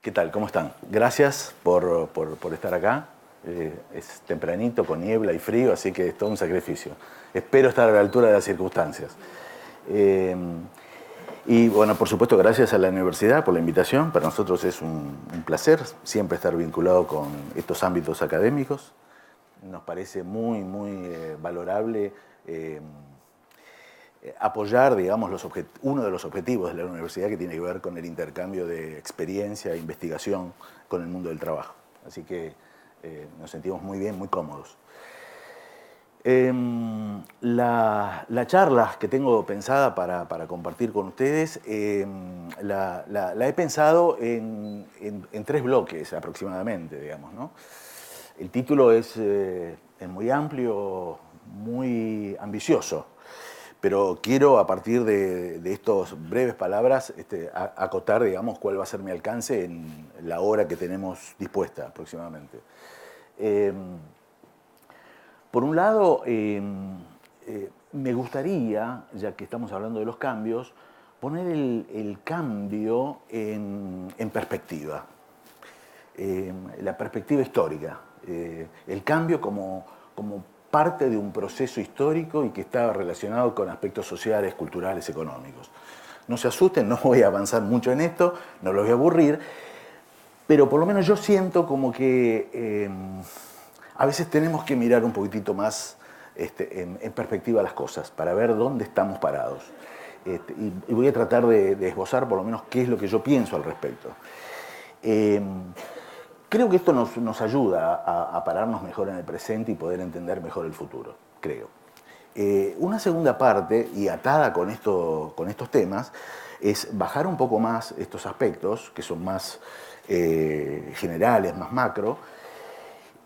¿Qué tal? ¿Cómo están? Gracias por estar acá. Es tempranito, con niebla y frío, así que es todo un sacrificio. Espero estar a la altura de las circunstancias. Eh, y bueno, por supuesto, gracias a la universidad por la invitación. Para nosotros es un placer siempre estar vinculado con estos ámbitos académicos. Nos parece muy valorable apoyar, digamos, uno de los objetivos de la universidad, que tiene que ver con el intercambio de experiencia e investigación con el mundo del trabajo. Así que nos sentimos muy bien, muy cómodos. La charla que tengo pensada para compartir con ustedes, la he pensado en tres bloques aproximadamente, digamos, ¿no? El título es muy amplio, muy ambicioso, pero quiero, a partir de estas breves palabras, acotar, digamos, cuál va a ser mi alcance en la hora que tenemos dispuesta aproximadamente. Por un lado, me gustaría, ya que estamos hablando de los cambios, poner el cambio en perspectiva, la perspectiva histórica, el cambio como parte de un proceso histórico y que está relacionado con aspectos sociales, culturales, económicos. No se asusten, no voy a avanzar mucho en esto, no los voy a aburrir, pero por lo menos yo siento como que a veces tenemos que mirar un poquitito más en perspectiva las cosas para ver dónde estamos parados. Y voy a tratar de esbozar por lo menos qué es lo que yo pienso al respecto. Creo que esto nos ayuda a pararnos mejor en el presente y poder entender mejor el futuro, creo. Una segunda parte, y atada con estos temas, es bajar un poco más estos aspectos, que son más generales, más macro,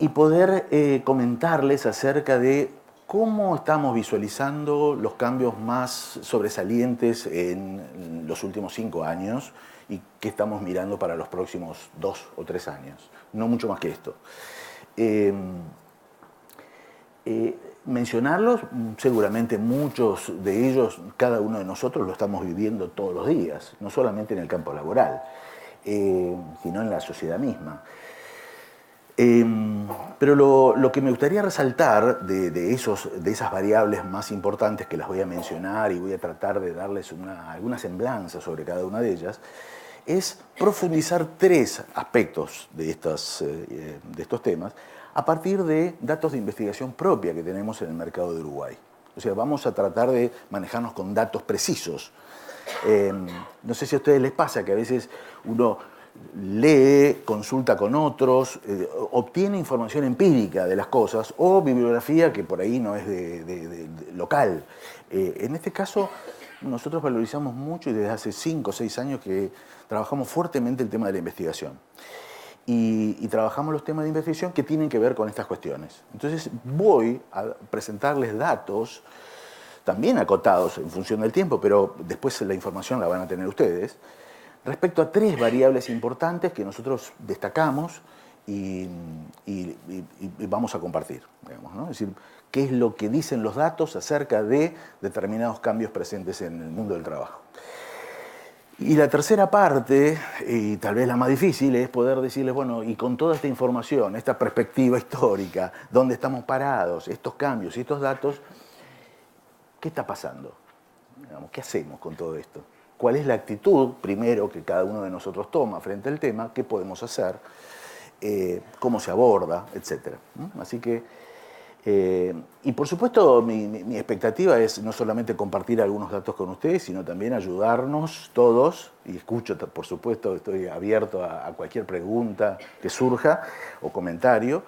y poder comentarles acerca de cómo estamos visualizando los cambios más sobresalientes en los últimos 5 años y qué estamos mirando para los próximos 2 o 3 años. No mucho más que esto. Mencionarlos, seguramente muchos de ellos, cada uno de nosotros lo estamos viviendo todos los días, no solamente en el campo laboral, sino en la sociedad misma. Pero lo que me gustaría resaltar de esas variables más importantes, que las voy a mencionar y voy a tratar de darles alguna semblanza sobre cada una de ellas, es profundizar 3 aspectos de estos temas a partir de datos de investigación propia que tenemos en el mercado de Uruguay. O sea, vamos a tratar de manejarnos con datos precisos. No sé si a ustedes les pasa que a veces uno lee, consulta con otros, obtiene información empírica de las cosas o bibliografía que por ahí no es de local. En este caso, nosotros valorizamos mucho y desde hace 5 o 6 años que trabajamos fuertemente el tema de la investigación. Y trabajamos los temas de investigación que tienen que ver con estas cuestiones. Entonces voy a presentarles datos, también acotados en función del tiempo, pero después la información la van a tener ustedes, respecto a 3 variables importantes que nosotros destacamos y vamos a compartir, digamos, ¿no? Es decir, qué es lo que dicen los datos acerca de determinados cambios presentes en el mundo del trabajo. Y la tercera parte, y tal vez la más difícil, es poder decirles, bueno, y con toda esta información, esta perspectiva histórica, dónde estamos parados, estos cambios y estos datos, ¿qué está pasando? Digamos, ¿qué hacemos con todo esto? ¿Cuál es la actitud, primero, que cada uno de nosotros toma frente al tema? ¿Qué podemos hacer? ¿Cómo se aborda? Etcétera. Así que, y por supuesto, mi expectativa es no solamente compartir algunos datos con ustedes, sino también ayudarnos todos, y escucho, por supuesto, estoy abierto a cualquier pregunta que surja o comentario,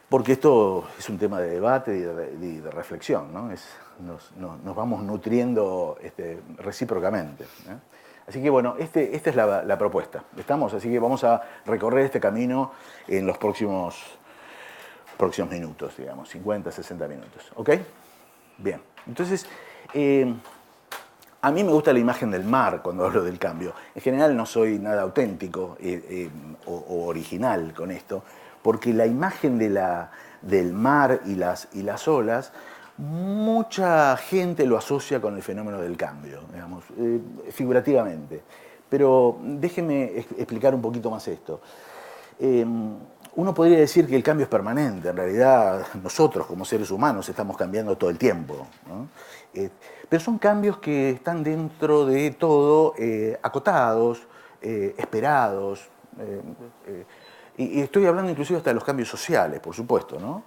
porque esto es un tema de debate y de reflexión, ¿no? Nos vamos nutriendo recíprocamente, ¿eh? Así que bueno, esta es la propuesta. ¿Estamos? Así que vamos a recorrer este camino en los próximos minutos, digamos, 50, 60 minutos. ¿Ok? Bien. Entonces, a mí me gusta la imagen del mar cuando hablo del cambio. En general no soy nada auténtico o original con esto, porque la imagen del mar y las olas, mucha gente lo asocia con el fenómeno del cambio, digamos, figurativamente. pero déjeme explicar un poquito más esto. Uno podría decir que el cambio es permanente. En realidad, nosotros como seres humanos estamos cambiando todo el tiempo, ¿no? Pero son cambios que están dentro de todo acotados, esperados. Y estoy hablando inclusive hasta de los cambios sociales, por supuesto, ¿no?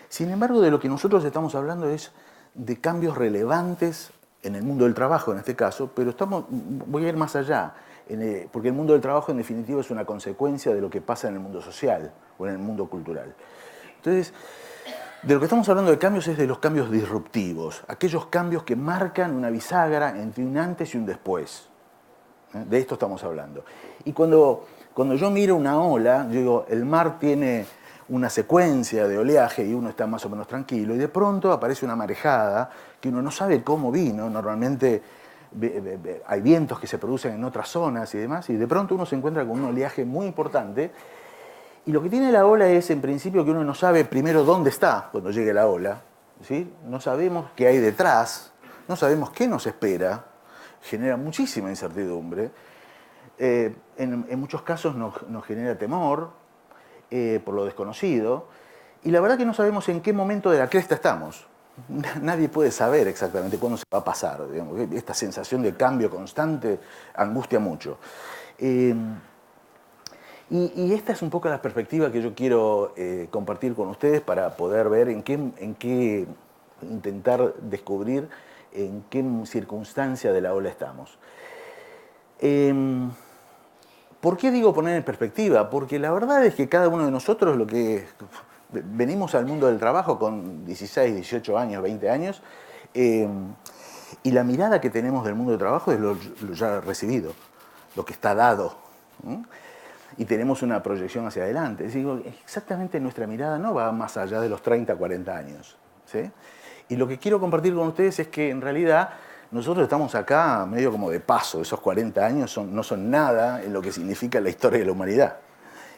Sin embargo, de lo que nosotros estamos hablando es de cambios relevantes en el mundo del trabajo, en este caso, pero voy a ir más allá. Porque el mundo del trabajo en definitiva es una consecuencia de lo que pasa en el mundo social o en el mundo cultural. Entonces, de lo que estamos hablando de cambios es de los cambios disruptivos, aquellos cambios que marcan una bisagra entre un antes y un después. De esto estamos hablando. Y cuando yo miro una ola, yo digo, el mar tiene una secuencia de oleaje y uno está más o menos tranquilo, y de pronto aparece una marejada que uno no sabe cómo vino, normalmente hay vientos que se producen en otras zonas y demás, y de pronto uno se encuentra con un oleaje muy importante. Y lo que tiene la ola es, en principio, que uno no sabe primero dónde está cuando llegue la ola, ¿sí? No sabemos qué hay detrás, no sabemos qué nos espera, genera muchísima incertidumbre. En muchos casos nos genera temor por lo desconocido, y la verdad que no sabemos en qué momento de la cresta estamos. Nadie puede saber exactamente cuándo se va a pasar. Digamos. Esta sensación de cambio constante angustia mucho. Y esta es un poco la perspectiva que yo quiero compartir con ustedes para poder ver en qué intentar descubrir en qué circunstancia de la ola estamos. ¿Por qué digo poner en perspectiva? Porque la verdad es que cada uno de nosotros venimos al mundo del trabajo con 16, 18 años, 20 años, y la mirada que tenemos del mundo del trabajo es lo ya recibido, lo que está dado. Y tenemos una proyección hacia adelante. Es decir, exactamente nuestra mirada no va más allá de los 30, 40 años. ¿Sí? Y lo que quiero compartir con ustedes es que en realidad nosotros estamos acá medio como de paso. Esos 40 años no son nada en lo que significa la historia de la humanidad.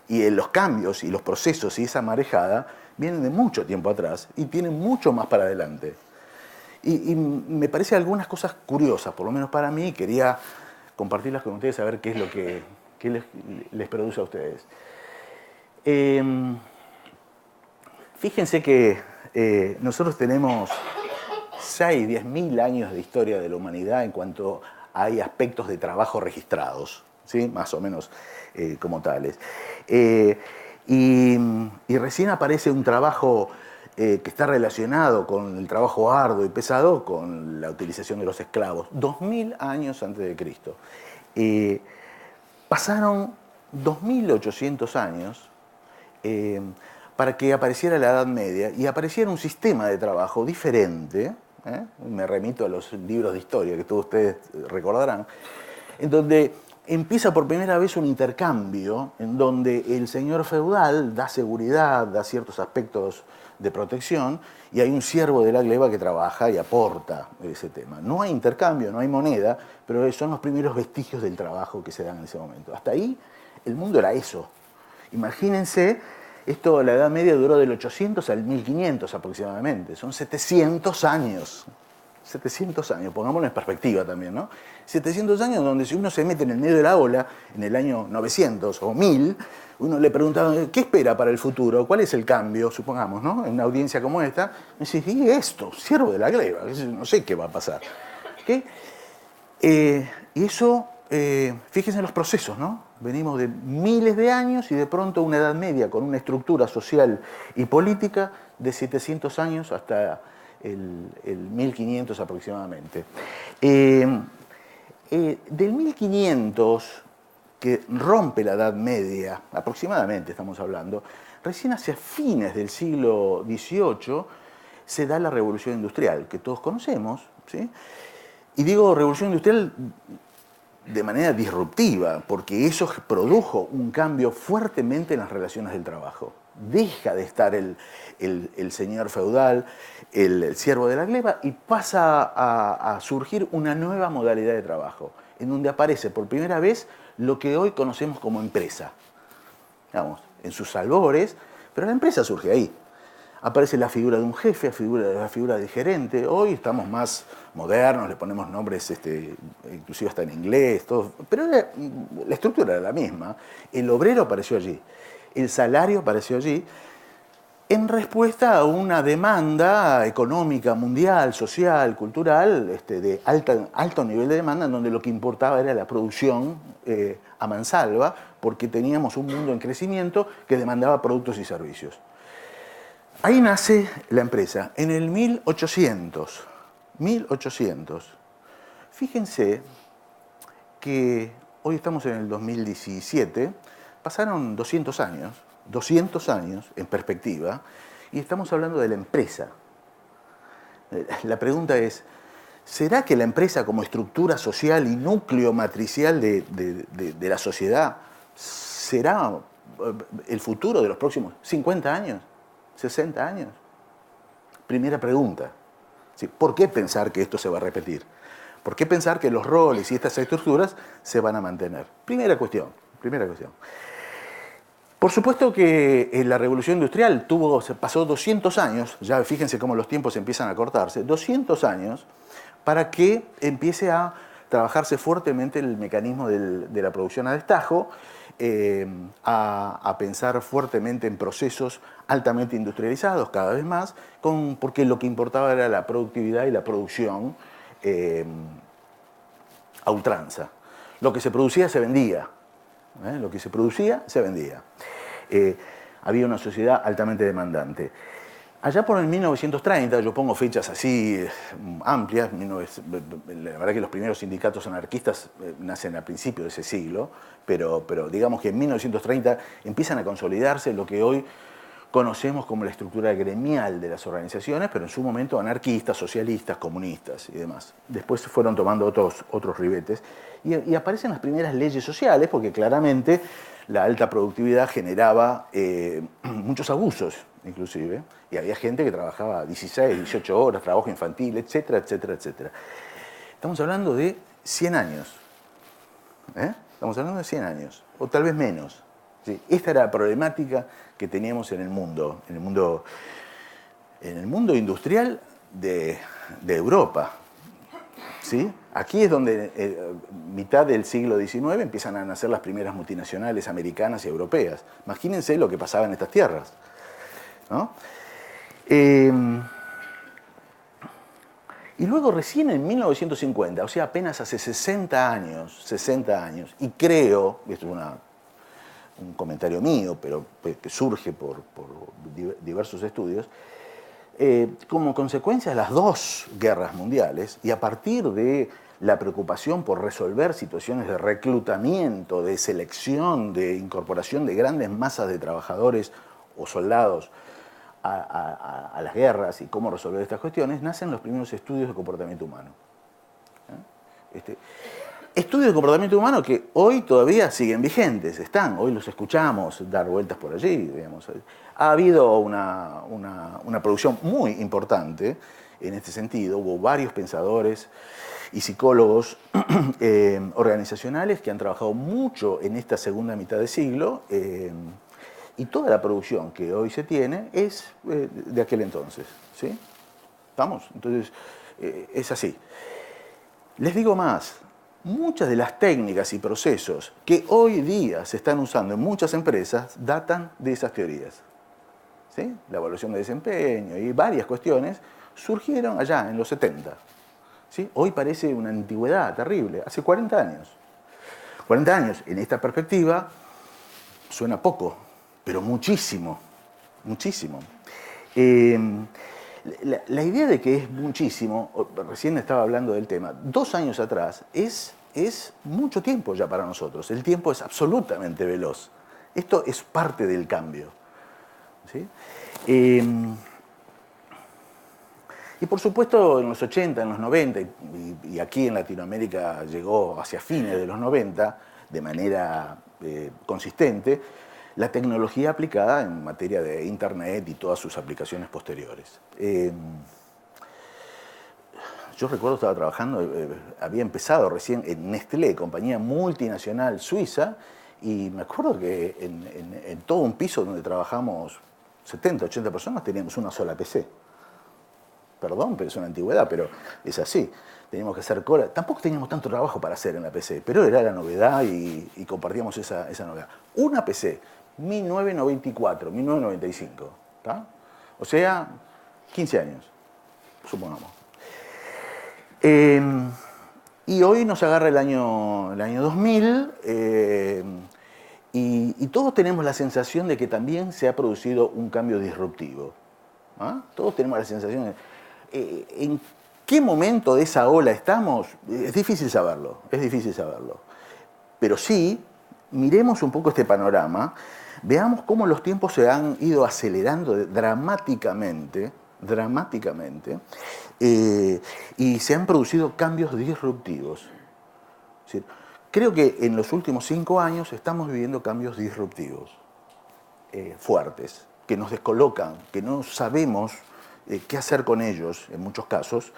Y los cambios y los procesos y esa marejada vienen de mucho tiempo atrás y tienen mucho más para adelante. Y me parece algunas cosas curiosas, por lo menos para mí, quería compartirlas con ustedes, a ver qué es lo que les produce a ustedes. Fíjense que nosotros tenemos 6, 10.000 años de historia de la humanidad en cuanto hay aspectos de trabajo registrados, ¿sí? Más o menos como tales. Y recién aparece un trabajo que está relacionado con el trabajo arduo y pesado, con la utilización de los esclavos, 2000 años antes de Cristo. Pasaron 2800 años para que apareciera la Edad Media y apareciera un sistema de trabajo diferente, me remito a los libros de historia que todos ustedes recordarán, en donde empieza por primera vez un intercambio en donde el señor feudal da seguridad, da ciertos aspectos de protección, y hay un siervo de la gleba que trabaja y aporta ese tema. No hay intercambio, no hay moneda, pero son los primeros vestigios del trabajo que se dan en ese momento. Hasta ahí el mundo era eso. Imagínense, la Edad Media duró del 800 al 1500 aproximadamente, son 700 años. 700 años, pongámoslo en perspectiva también, ¿no? 700 años donde si uno se mete en el medio de la ola, en el año 900 o 1000, uno le pregunta, ¿qué espera para el futuro? ¿Cuál es el cambio? Supongamos, ¿no? En una audiencia como esta, me dice, ¿y esto? Siervo de la gleba, no sé qué va a pasar. ¿Qué? Y eso, fíjense en los procesos, ¿no? Venimos de miles de años y de pronto una Edad Media con una estructura social y política de 700 años hasta el 1500 aproximadamente. Del 1500, que rompe la Edad Media, aproximadamente estamos hablando, recién hacia fines del siglo XVIII se da la Revolución Industrial, que todos conocemos, ¿sí? Y digo Revolución Industrial de manera disruptiva, porque eso produjo un cambio fuertemente en las relaciones del trabajo. Deja de estar el señor feudal, el siervo de la gleba, y pasa a surgir una nueva modalidad de trabajo, en donde aparece por primera vez lo que hoy conocemos como empresa. Digamos, en sus albores, pero la empresa surge ahí. aparece la figura de un jefe, la figura del gerente. Hoy estamos más modernos, le ponemos nombres, inclusive hasta en inglés, todo, pero la estructura era la misma. El obrero apareció allí, el salario apareció allí, en respuesta a una demanda económica, mundial, social, cultural, de alto nivel de demanda, en donde lo que importaba era la producción a mansalva, porque teníamos un mundo en crecimiento que demandaba productos y servicios. Ahí nace la empresa, en el 1800. 1800. Fíjense que hoy estamos en el 2017, pasaron 200 años en perspectiva, y estamos hablando de la empresa. La pregunta es, ¿será que la empresa como estructura social y núcleo matricial de la sociedad será el futuro de los próximos 50 años, 60 años? Primera pregunta. ¿Sí? ¿Por qué pensar que esto se va a repetir? ¿Por qué pensar que los roles y estas estructuras se van a mantener? Primera cuestión. Por supuesto que la revolución industrial pasó 200 años, ya fíjense cómo los tiempos empiezan a cortarse, 200 años para que empiece a trabajarse fuertemente el mecanismo de la producción a destajo, a pensar fuertemente en procesos altamente industrializados cada vez más, porque lo que importaba era la productividad y la producción a ultranza. Lo que se producía se vendía. Lo que se producía se vendía. Había una sociedad altamente demandante. Allá por el 1930, yo pongo fechas así amplias, la verdad que los primeros sindicatos anarquistas nacen a principios de ese siglo, pero digamos que en 1930 empiezan a consolidarse lo que hoy conocemos como la estructura gremial de las organizaciones, pero en su momento anarquistas, socialistas, comunistas y demás. Después fueron tomando otros ribetes y aparecen las primeras leyes sociales, porque claramente la alta productividad generaba muchos abusos, inclusive, y había gente que trabajaba 16, 18 horas, trabajo infantil, etcétera, etcétera, etcétera. Estamos hablando de 100 años. Estamos hablando de 100 años, o tal vez menos. ¿Sí? Esta era la problemática que teníamos en el mundo industrial de Europa. ¿Sí? Aquí es donde, mitad del siglo XIX, empiezan a nacer las primeras multinacionales americanas y europeas. Imagínense lo que pasaba en estas tierras, ¿no? Y luego recién en 1950, o sea, apenas hace 60 años, y creo, esto es un comentario mío, pero que surge por diversos estudios, como consecuencia de las dos guerras mundiales y a partir de la preocupación por resolver situaciones de reclutamiento, de selección, de incorporación de grandes masas de trabajadores o soldados a las guerras y cómo resolver estas cuestiones, nacen los primeros estudios de comportamiento humano. Estudios de comportamiento humano que hoy todavía siguen vigentes, hoy los escuchamos dar vueltas por allí, digamos. Ha habido una producción muy importante en este sentido, hubo varios pensadores y psicólogos organizacionales que han trabajado mucho en esta segunda mitad de siglo, y toda la producción que hoy se tiene es de aquel entonces, ¿sí? ¿Estamos? Entonces, es así. Les digo más. Muchas de las técnicas y procesos que hoy día se están usando en muchas empresas datan de esas teorías. ¿Sí? La evaluación de desempeño y varias cuestiones surgieron allá en los 70. ¿Sí? Hoy parece una antigüedad terrible, hace 40 años. 40 años, en esta perspectiva, suena poco, pero muchísimo, muchísimo. La idea de que es muchísimo, recién estaba hablando del tema, 2 años atrás es mucho tiempo ya para nosotros. El tiempo es absolutamente veloz. Esto es parte del cambio. ¿Sí? Y por supuesto en los 80, en los 90, y aquí en Latinoamérica llegó hacia fines de los 90 de manera consistente, la tecnología aplicada en materia de Internet y todas sus aplicaciones posteriores. Yo recuerdo, estaba trabajando, había empezado recién en Nestlé, compañía multinacional suiza, y me acuerdo que en todo un piso donde trabajamos 70, 80 personas teníamos una sola PC. Perdón, pero es una antigüedad, pero es así. Teníamos que hacer cola. Tampoco teníamos tanto trabajo para hacer en la PC, pero era la novedad y compartíamos esa novedad. Una PC, 1994, 1995. ¿Tá? O sea, 15 años, supongamos. Y hoy nos agarra el año 2000 y todos tenemos la sensación de que también se ha producido un cambio disruptivo. ¿Ah? Todos tenemos la sensación de... ¿En qué momento de esa ola estamos? Es difícil saberlo, es difícil saberlo. Pero sí, miremos un poco este panorama, veamos cómo los tiempos se han ido acelerando dramáticamente, y se han producido cambios disruptivos. Es decir, creo que en los últimos 5 años estamos viviendo cambios disruptivos, fuertes, que nos descolocan, que no sabemos qué hacer con ellos en muchos casos,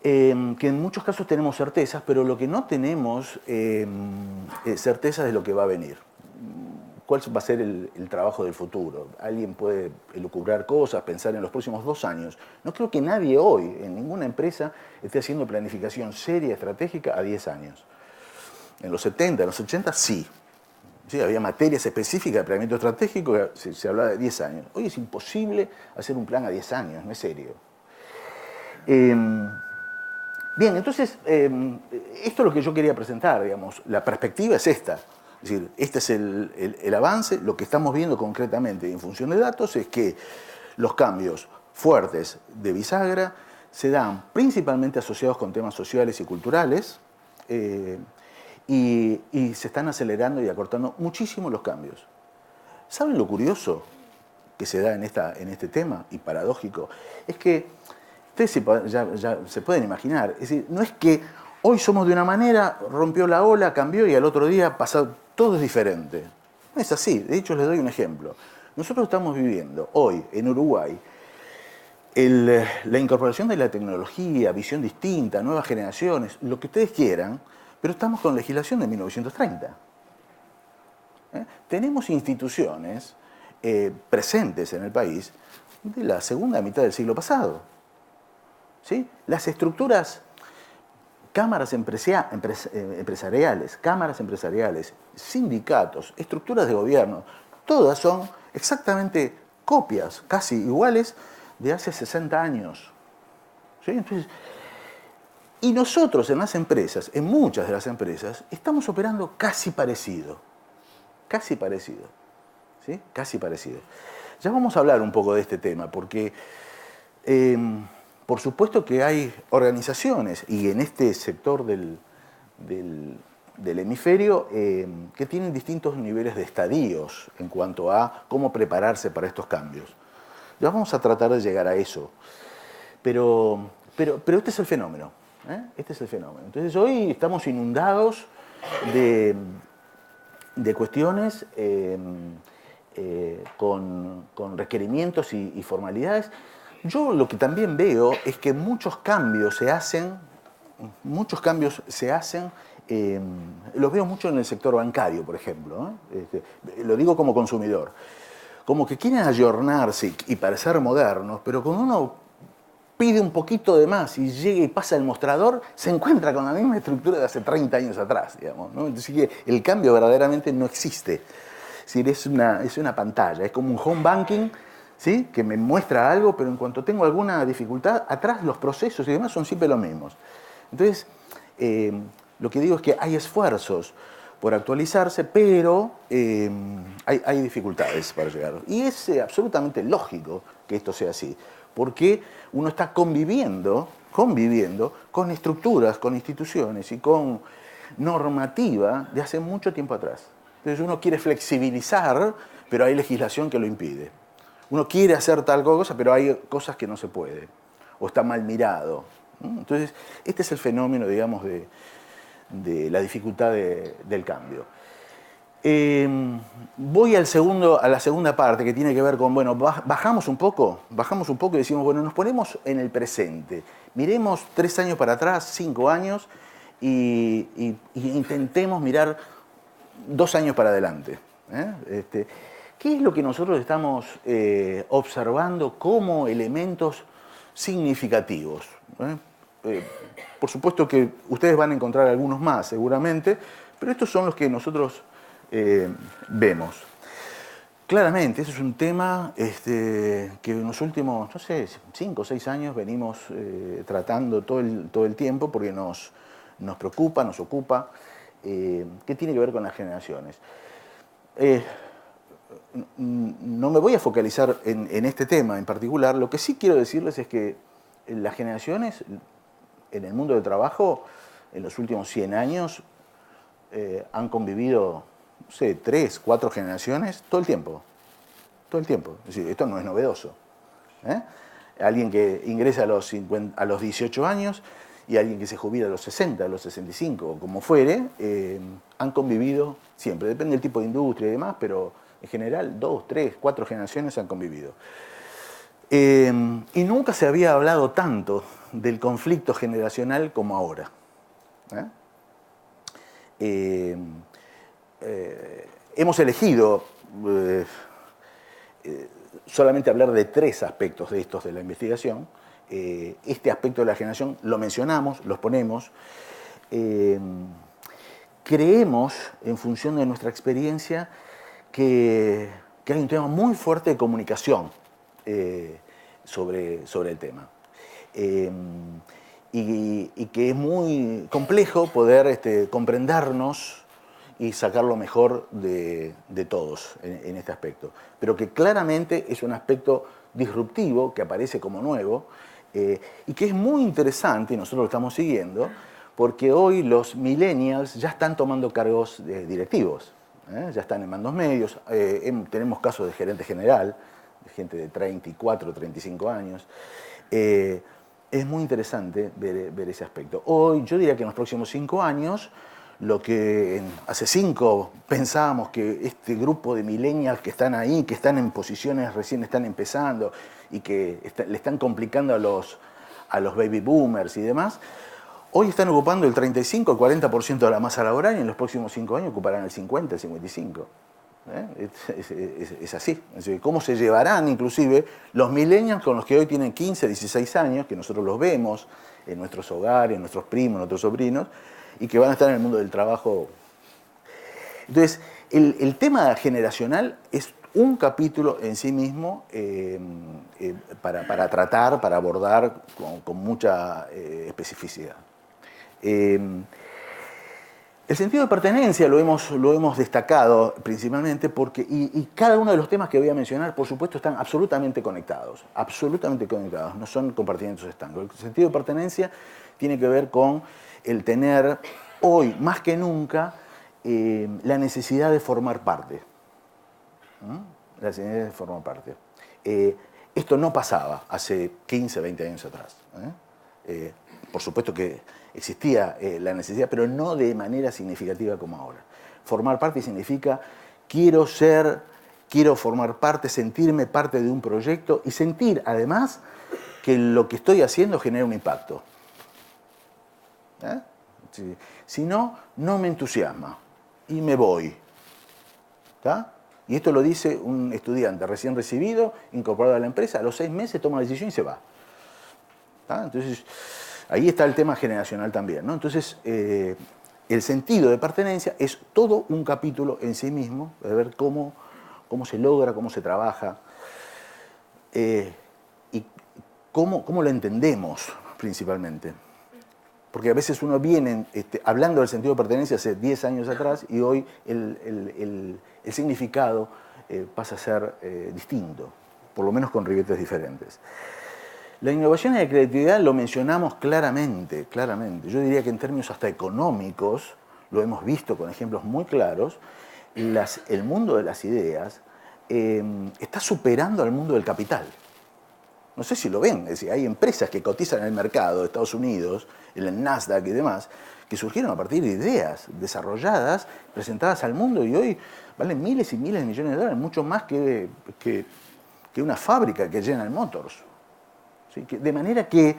que en muchos casos tenemos certezas, pero lo que no tenemos certezas de lo que va a venir. ¿Cuál va a ser el trabajo del futuro? Alguien puede elucubrar cosas, pensar en los próximos 2 años. No creo que nadie hoy, en ninguna empresa, esté haciendo planificación seria, estratégica a 10 años. En los 70, en los 80, sí. Sí, había materias específicas de planeamiento estratégico que se hablaba de 10 años. Hoy es imposible hacer un plan a 10 años, no es serio. Bien, entonces, esto es lo que yo quería presentar, digamos. La perspectiva es esta. Es decir, este es el avance. Lo que estamos viendo concretamente en función de datos es que los cambios fuertes de bisagra se dan principalmente asociados con temas sociales y culturales, y se están acelerando y acortando muchísimo los cambios. ¿Saben lo curioso que se da en este tema y paradójico? Es que ustedes ya se pueden imaginar, es decir, no es que hoy somos de una manera, rompió la ola, cambió y al otro día todo es diferente. No es así. De hecho, les doy un ejemplo. Nosotros estamos viviendo hoy en Uruguay la incorporación de la tecnología, visión distinta, nuevas generaciones, lo que ustedes quieran, pero estamos con legislación de 1930. Tenemos instituciones presentes en el país de la segunda mitad del siglo pasado. ¿Sí? Las estructuras, cámaras empresariales, sindicatos, estructuras de gobierno, todas son exactamente copias, casi iguales, de hace 60 años. ¿Sí? Entonces, y nosotros en las empresas, en muchas de las empresas, estamos operando casi parecido. Casi parecido. ¿Sí? Casi parecido. Ya vamos a hablar un poco de este tema, porque por supuesto que hay organizaciones, y en este sector del hemisferio, que tienen distintos niveles de estadios en cuanto a cómo prepararse para estos cambios. Ya vamos a tratar de llegar a eso. Pero este es el fenómeno. Este es el fenómeno. Entonces hoy estamos inundados de cuestiones con requerimientos y formalidades. Yo lo que también veo es que muchos cambios se hacen, los veo mucho en el sector bancario, por ejemplo. Lo digo como consumidor. Como que quieren ayornarse y parecer modernos, pero cuando uno pide un poquito de más y llega y pasa el mostrador, se encuentra con la misma estructura de hace 30 años atrás, digamos, ¿no? Entonces que el cambio verdaderamente no existe. Es decir, es una pantalla, es como un home banking, ¿sí? Que me muestra algo, pero en cuanto tengo alguna dificultad, atrás los procesos y demás son siempre los mismos. Entonces, lo que digo es que hay esfuerzos por actualizarse, pero hay dificultades para llegar. Y es absolutamente lógico que esto sea así, porque uno está conviviendo con estructuras, con instituciones y con normativa de hace mucho tiempo atrás. Entonces uno quiere flexibilizar, pero hay legislación que lo impide. Uno quiere hacer tal cosa, pero hay cosas que no se puede, o está mal mirado. Entonces, este es el fenómeno, digamos, de la dificultad del cambio. Voy a la segunda parte, que tiene que ver con, bueno, bajamos un poco y decimos, bueno, nos ponemos en el presente. Miremos 3 años para atrás, 5 años, y intentemos mirar 2 años para adelante. ¿Qué es lo que nosotros estamos observando como elementos significativos? Por supuesto que ustedes van a encontrar algunos más, seguramente, pero estos son los que nosotros vemos. Claramente, ese es un tema que en los últimos, no sé, 5 o 6 años venimos tratando todo el tiempo porque nos preocupa, nos ocupa, que tiene que ver con las generaciones. No me voy a focalizar en este tema en particular. Lo que sí quiero decirles es que las generaciones en el mundo del trabajo en los últimos 100 años han convivido, no sé, 3, 4 generaciones todo el tiempo. Todo el tiempo. Es decir, esto no es novedoso. Alguien que ingresa a los 18 años y alguien que se jubila a los 60, a los 65, o como fuere, han convivido siempre. Depende del tipo de industria y demás, pero en general 2, 3, 4 generaciones han convivido. Y nunca se había hablado tanto del conflicto generacional como ahora. Hemos elegido solamente hablar de 3 aspectos de estos de la investigación. Este aspecto de la generación lo mencionamos, los ponemos. Creemos, en función de nuestra experiencia, que hay un tema muy fuerte de comunicación sobre el tema. Y que es muy complejo poder comprendernos y sacar lo mejor de todos en este aspecto. Pero que claramente es un aspecto disruptivo, que aparece como nuevo, y que es muy interesante, y nosotros lo estamos siguiendo, porque hoy los millennials ya están tomando cargos directivos, ya están en mandos medios. Tenemos casos de gerente general, de gente de 34, 35 años. Es muy interesante ver ese aspecto. Hoy, yo diría que en los próximos 5 años, lo que hace 5 pensábamos que este grupo de millennials que están ahí, que están en posiciones recién están empezando y que le están complicando a los baby boomers y demás, hoy están ocupando el 35 al 40% de la masa laboral y en los próximos 5 años ocuparán el 50, el 55%. Es así. Es decir, ¿cómo se llevarán inclusive los millennials con los que hoy tienen 15, 16 años, que nosotros los vemos en nuestros hogares, en nuestros primos, en nuestros sobrinos, y que van a estar en el mundo del trabajo? Entonces, el tema generacional es un capítulo en sí mismo para tratar, para abordar con mucha especificidad. El sentido de pertenencia lo hemos destacado principalmente porque, y cada uno de los temas que voy a mencionar, por supuesto, están absolutamente conectados, no son compartimentos estancos. El sentido de pertenencia tiene que ver con el tener hoy, más que nunca, la necesidad de formar parte. La necesidad de formar parte. Esto no pasaba hace 15, 20 años atrás. Por supuesto que existía la necesidad, pero no de manera significativa como ahora. Formar parte significa quiero formar parte, sentirme parte de un proyecto y sentir además que lo que estoy haciendo genera un impacto. Si no, no me entusiasma y me voy. ¿Está? Y esto lo dice un estudiante recién recibido, incorporado a la empresa, a los 6 meses toma la decisión y se va. ¿Está? Entonces, ahí está el tema generacional también, ¿no? Entonces, el sentido de pertenencia es todo un capítulo en sí mismo, de ver cómo se logra, cómo se trabaja, y cómo lo entendemos principalmente. Porque a veces uno viene hablando del sentido de pertenencia hace 10 años atrás y hoy el significado pasa a ser distinto, por lo menos con ribetes diferentes. La innovación y la creatividad lo mencionamos claramente. Yo diría que en términos hasta económicos, lo hemos visto con ejemplos muy claros, el mundo de las ideas está superando al mundo del capital. No sé si lo ven, es decir, hay empresas que cotizan en el mercado de Estados Unidos, en el Nasdaq y demás, que surgieron a partir de ideas desarrolladas, presentadas al mundo y hoy valen miles y miles de millones de dólares, mucho más que una fábrica que General Motors. ¿Sí? De manera que,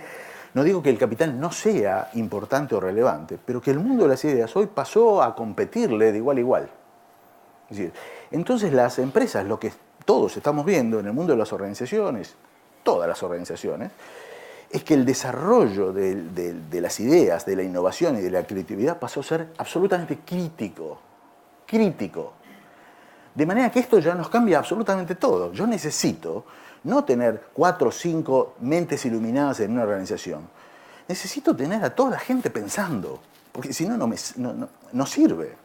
no digo que el capital no sea importante o relevante, pero que el mundo de las ideas hoy pasó a competirle de igual a igual. Es decir, entonces las empresas, lo que todos estamos viendo en el mundo de las organizaciones, todas las organizaciones, es que el desarrollo de las ideas, de la innovación y de la creatividad pasó a ser absolutamente crítico. Crítico. De manera que esto ya nos cambia absolutamente todo. Yo necesito no tener 4 o 5 mentes iluminadas en una organización. Necesito tener a toda la gente pensando, porque si no, no sirve.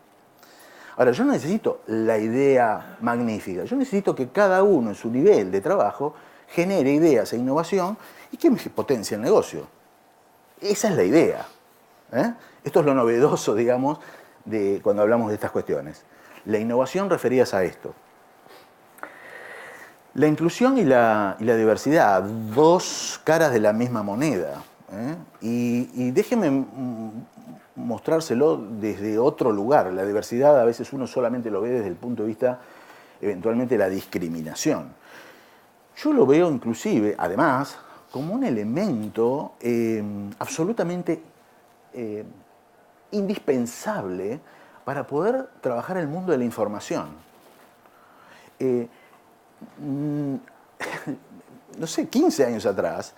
Ahora, yo no necesito la idea magnífica. Yo necesito que cada uno en su nivel de trabajo genere ideas e innovación y que me potencie el negocio. Esa es la idea. Esto es lo novedoso, digamos, de cuando hablamos de estas cuestiones. La innovación referidas a esto. La inclusión y la diversidad, dos caras de la misma moneda. Y déjeme mostrárselo desde otro lugar. La diversidad a veces uno solamente lo ve desde el punto de vista, eventualmente, de la discriminación. Yo lo veo inclusive, además, como un elemento absolutamente indispensable para poder trabajar el mundo de la información. No sé, 15 años atrás,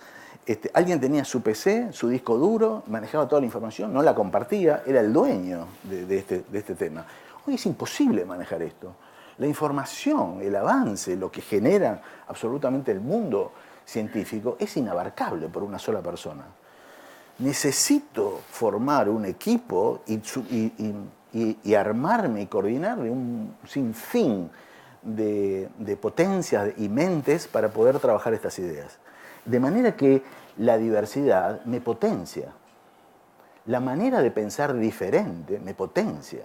alguien tenía su PC, su disco duro, manejaba toda la información, no la compartía, era el dueño de este tema. Hoy es imposible manejar esto. La información, el avance, lo que genera absolutamente el mundo científico es inabarcable por una sola persona. Necesito formar un equipo y armarme y coordinar un sinfín de potencias y mentes para poder trabajar estas ideas. De manera que la diversidad me potencia. La manera de pensar diferente me potencia.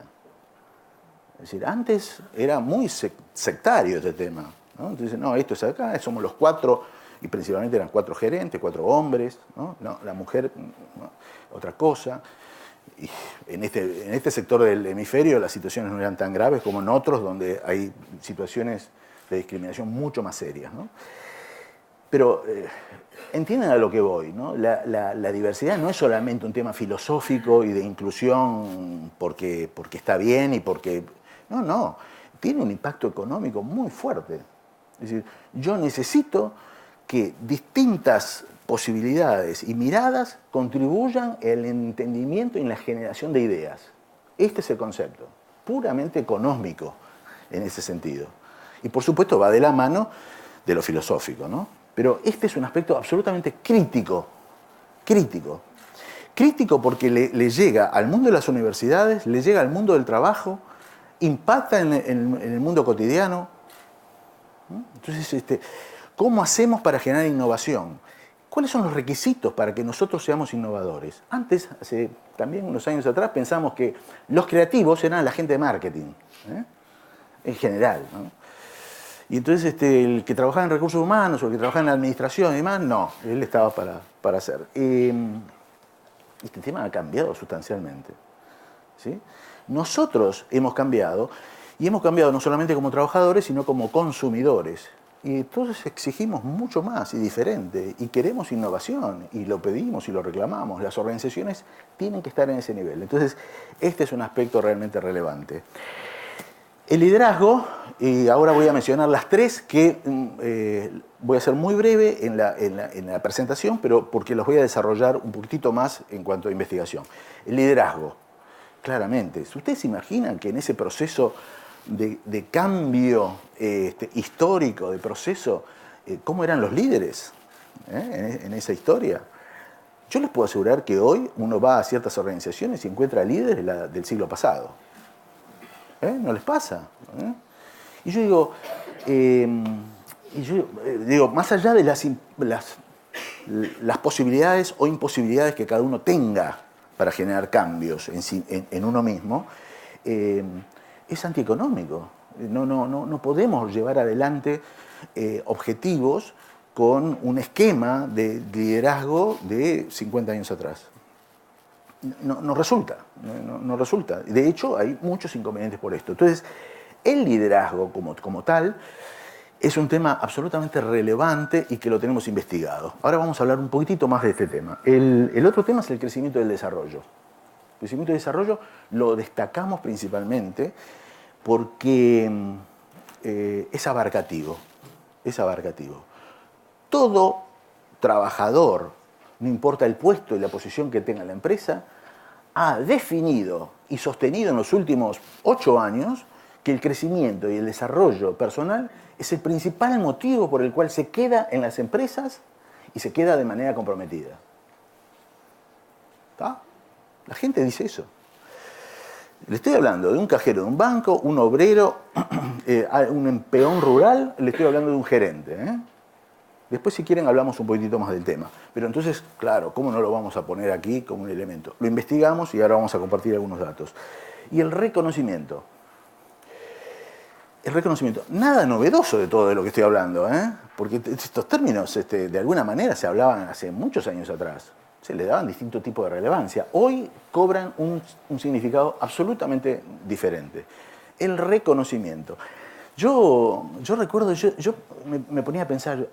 Es decir, antes era muy sectario este tema, ¿no? Entonces, no, esto es acá, somos los 4, y principalmente eran 4 gerentes, 4 hombres, ¿no? No, la mujer, no, otra cosa. Y en este sector del hemisferio las situaciones no eran tan graves como en otros, donde hay situaciones de discriminación mucho más serias, ¿no? Pero entienden a lo que voy, ¿no? La diversidad no es solamente un tema filosófico y de inclusión porque está bien y porque... No, tiene un impacto económico muy fuerte. Es decir, yo necesito que distintas posibilidades y miradas contribuyan al entendimiento y en la generación de ideas. Este es el concepto, puramente económico en ese sentido. Y por supuesto va de la mano de lo filosófico, ¿no? Pero este es un aspecto absolutamente crítico, crítico porque le llega al mundo de las universidades, le llega al mundo del trabajo, impacta en el mundo cotidiano. Entonces, ¿cómo hacemos para generar innovación? ¿Cuáles son los requisitos para que nosotros seamos innovadores? Antes, hace también unos años atrás, pensamos que los creativos eran la gente de marketing, en general, ¿no? Y entonces el que trabajaba en recursos humanos o el que trabajaba en la administración y demás, no, él estaba para hacer. Este tema ha cambiado sustancialmente, ¿sí? Nosotros hemos cambiado, y hemos cambiado no solamente como trabajadores, sino como consumidores. Y entonces exigimos mucho más y diferente, y queremos innovación, y lo pedimos y lo reclamamos. Las organizaciones tienen que estar en ese nivel. Entonces, este es un aspecto realmente relevante. El liderazgo, y ahora voy a mencionar las 3 que voy a ser muy breve en la presentación, pero porque los voy a desarrollar un poquitito más en cuanto a investigación. El liderazgo, claramente. ¿Ustedes se imaginan que en ese proceso de cambio histórico, de proceso, cómo eran los líderes en esa historia? Yo les puedo asegurar que hoy uno va a ciertas organizaciones y encuentra líderes del siglo pasado. ¿No les pasa? Y yo digo, más allá de las posibilidades o imposibilidades que cada uno tenga para generar cambios en uno mismo, es antieconómico. No podemos llevar adelante objetivos con un esquema de liderazgo de 50 años atrás. No resulta, no resulta. De hecho, hay muchos inconvenientes por esto. Entonces, el liderazgo como tal es un tema absolutamente relevante y que lo tenemos investigado. Ahora vamos a hablar un poquitito más de este tema. El otro tema es el crecimiento del desarrollo. El crecimiento y desarrollo lo destacamos principalmente porque es abarcativo, es abarcativo. Todo trabajador, no importa el puesto y la posición que tenga la empresa, ha definido y sostenido en los últimos 8 años que el crecimiento y el desarrollo personal es el principal motivo por el cual se queda en las empresas y se queda de manera comprometida. ¿Está? La gente dice eso. Le estoy hablando de un cajero de un banco, un obrero, un peón rural, le estoy hablando de un gerente. Después, si quieren, hablamos un poquitito más del tema. Pero entonces, claro, ¿cómo no lo vamos a poner aquí como un elemento? Lo investigamos y ahora vamos a compartir algunos datos. Y el reconocimiento. El reconocimiento. Nada novedoso de todo de lo que estoy hablando, porque estos términos, de alguna manera, se hablaban hace muchos años atrás. Se le daban distintos tipos de relevancia. Hoy cobran un significado absolutamente diferente. El reconocimiento. Yo recuerdo, yo me ponía a pensar,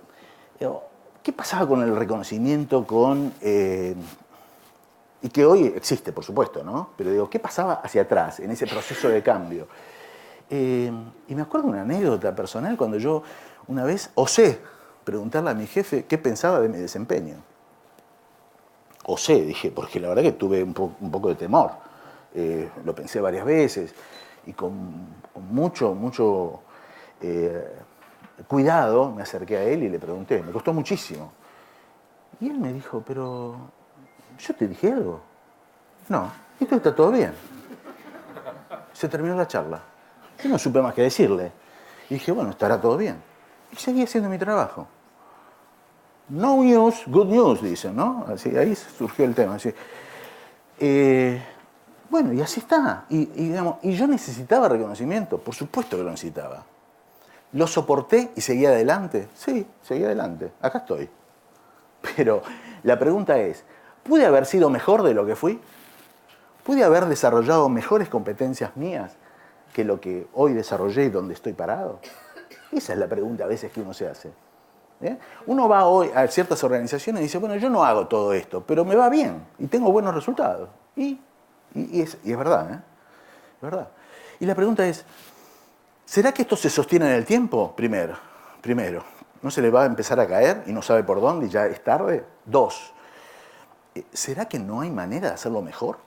¿qué pasaba con el reconocimiento y que hoy existe, por supuesto, ¿no? Pero digo, ¿qué pasaba hacia atrás, en ese proceso de cambio? Y me acuerdo de una anécdota personal cuando yo una vez osé preguntarle a mi jefe qué pensaba de mi desempeño. Osé, dije, porque la verdad que tuve un poco de temor. Lo pensé varias veces y con mucho cuidado me acerqué a él y le pregunté. Me costó muchísimo. Y él me dijo, pero ¿yo te dije algo? No, esto está todo bien. Se terminó la charla. Yo no supe más que decirle. Y dije, bueno, estará todo bien. Y seguí haciendo mi trabajo. No news, good news, dicen, ¿no? Así, ahí surgió el tema. Así. Bueno, y así está. Digamos, y yo necesitaba reconocimiento, por supuesto que lo necesitaba. ¿Lo soporté y seguí adelante? Sí, seguí adelante. Acá estoy. Pero la pregunta es, ¿pude haber sido mejor de lo que fui? ¿Pude haber desarrollado mejores competencias mías que lo que hoy desarrollé y donde estoy parado? Esa es la pregunta a veces que uno se hace. Uno va hoy a ciertas organizaciones y dice, bueno, yo no hago todo esto, pero me va bien y tengo buenos resultados. Y es verdad, es verdad. Y la pregunta es, ¿será que esto se sostiene en el tiempo? Primero, ¿no se le va a empezar a caer y no sabe por dónde y ya es tarde? 2, ¿será que no hay manera de hacerlo mejor?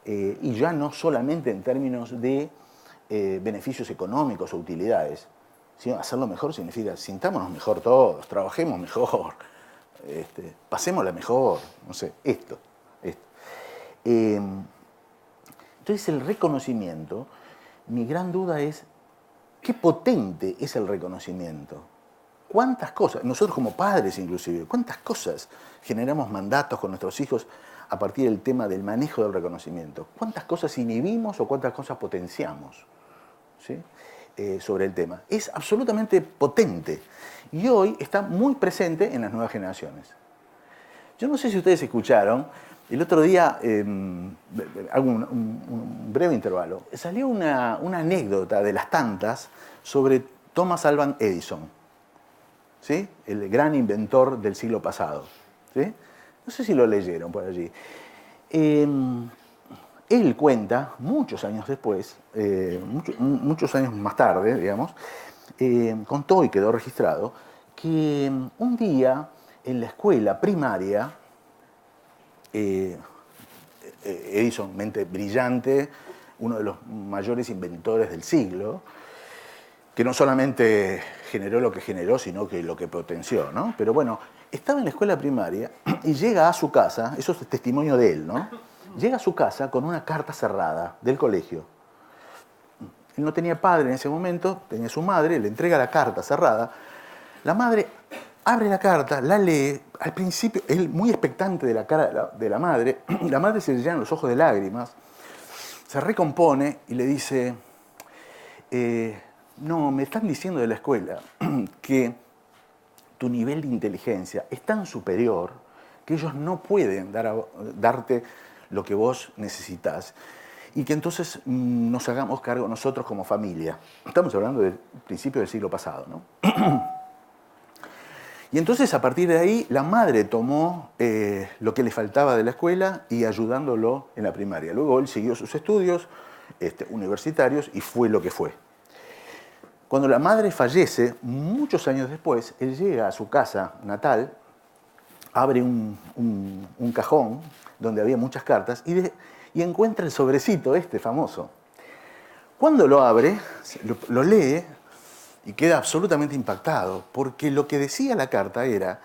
Y ya no solamente en términos de beneficios económicos o utilidades, sino hacerlo mejor significa sintámonos mejor todos, trabajemos mejor, pasémosla mejor, no sé, esto. Entonces el reconocimiento, mi gran duda es, ¿qué potente es el reconocimiento? ¿Cuántas cosas, nosotros como padres inclusive, cuántas cosas generamos mandatos con nuestros hijos a partir del tema del manejo del reconocimiento? ¿Cuántas cosas inhibimos o cuántas cosas potenciamos? ¿Sí? Sobre el tema. Es absolutamente potente y hoy está muy presente en las nuevas generaciones. Yo no sé si ustedes escucharon, el otro día, hago un breve intervalo, salió una anécdota de las tantas sobre Thomas Alva Edison, ¿sí? El gran inventor del siglo pasado. ¿Sí? No sé si lo leyeron por allí. Él cuenta, muchos años después, muchos años más tarde, digamos, contó y quedó registrado que un día en la escuela primaria, Edison, mente brillante, uno de los mayores inventores del siglo, que no solamente generó lo que generó, sino que lo que potenció, ¿no? Pero bueno, estaba en la escuela primaria y llega a su casa, eso es testimonio de él, ¿no? Llega a su casa con una carta cerrada del colegio. Él no tenía padre en ese momento, tenía su madre, le entrega la carta cerrada. La madre abre la carta, la lee. Al principio, él muy expectante de la cara de la madre se le llenan los ojos de lágrimas, se recompone y le dice, no, me están diciendo de la escuela que tu nivel de inteligencia es tan superior que ellos no pueden darte lo que vos necesitas y que entonces nos hagamos cargo nosotros como familia. Estamos hablando del principio del siglo pasado, ¿no? Y entonces a partir de ahí la madre tomó lo que le faltaba de la escuela y ayudándolo en la primaria. Luego él siguió sus estudios, universitarios y fue lo que fue. Cuando la madre fallece, muchos años después, él llega a su casa natal, abre un cajón donde había muchas cartas y encuentra el sobrecito famoso. Cuando lo abre, lo lee y queda absolutamente impactado, porque lo que decía la carta era,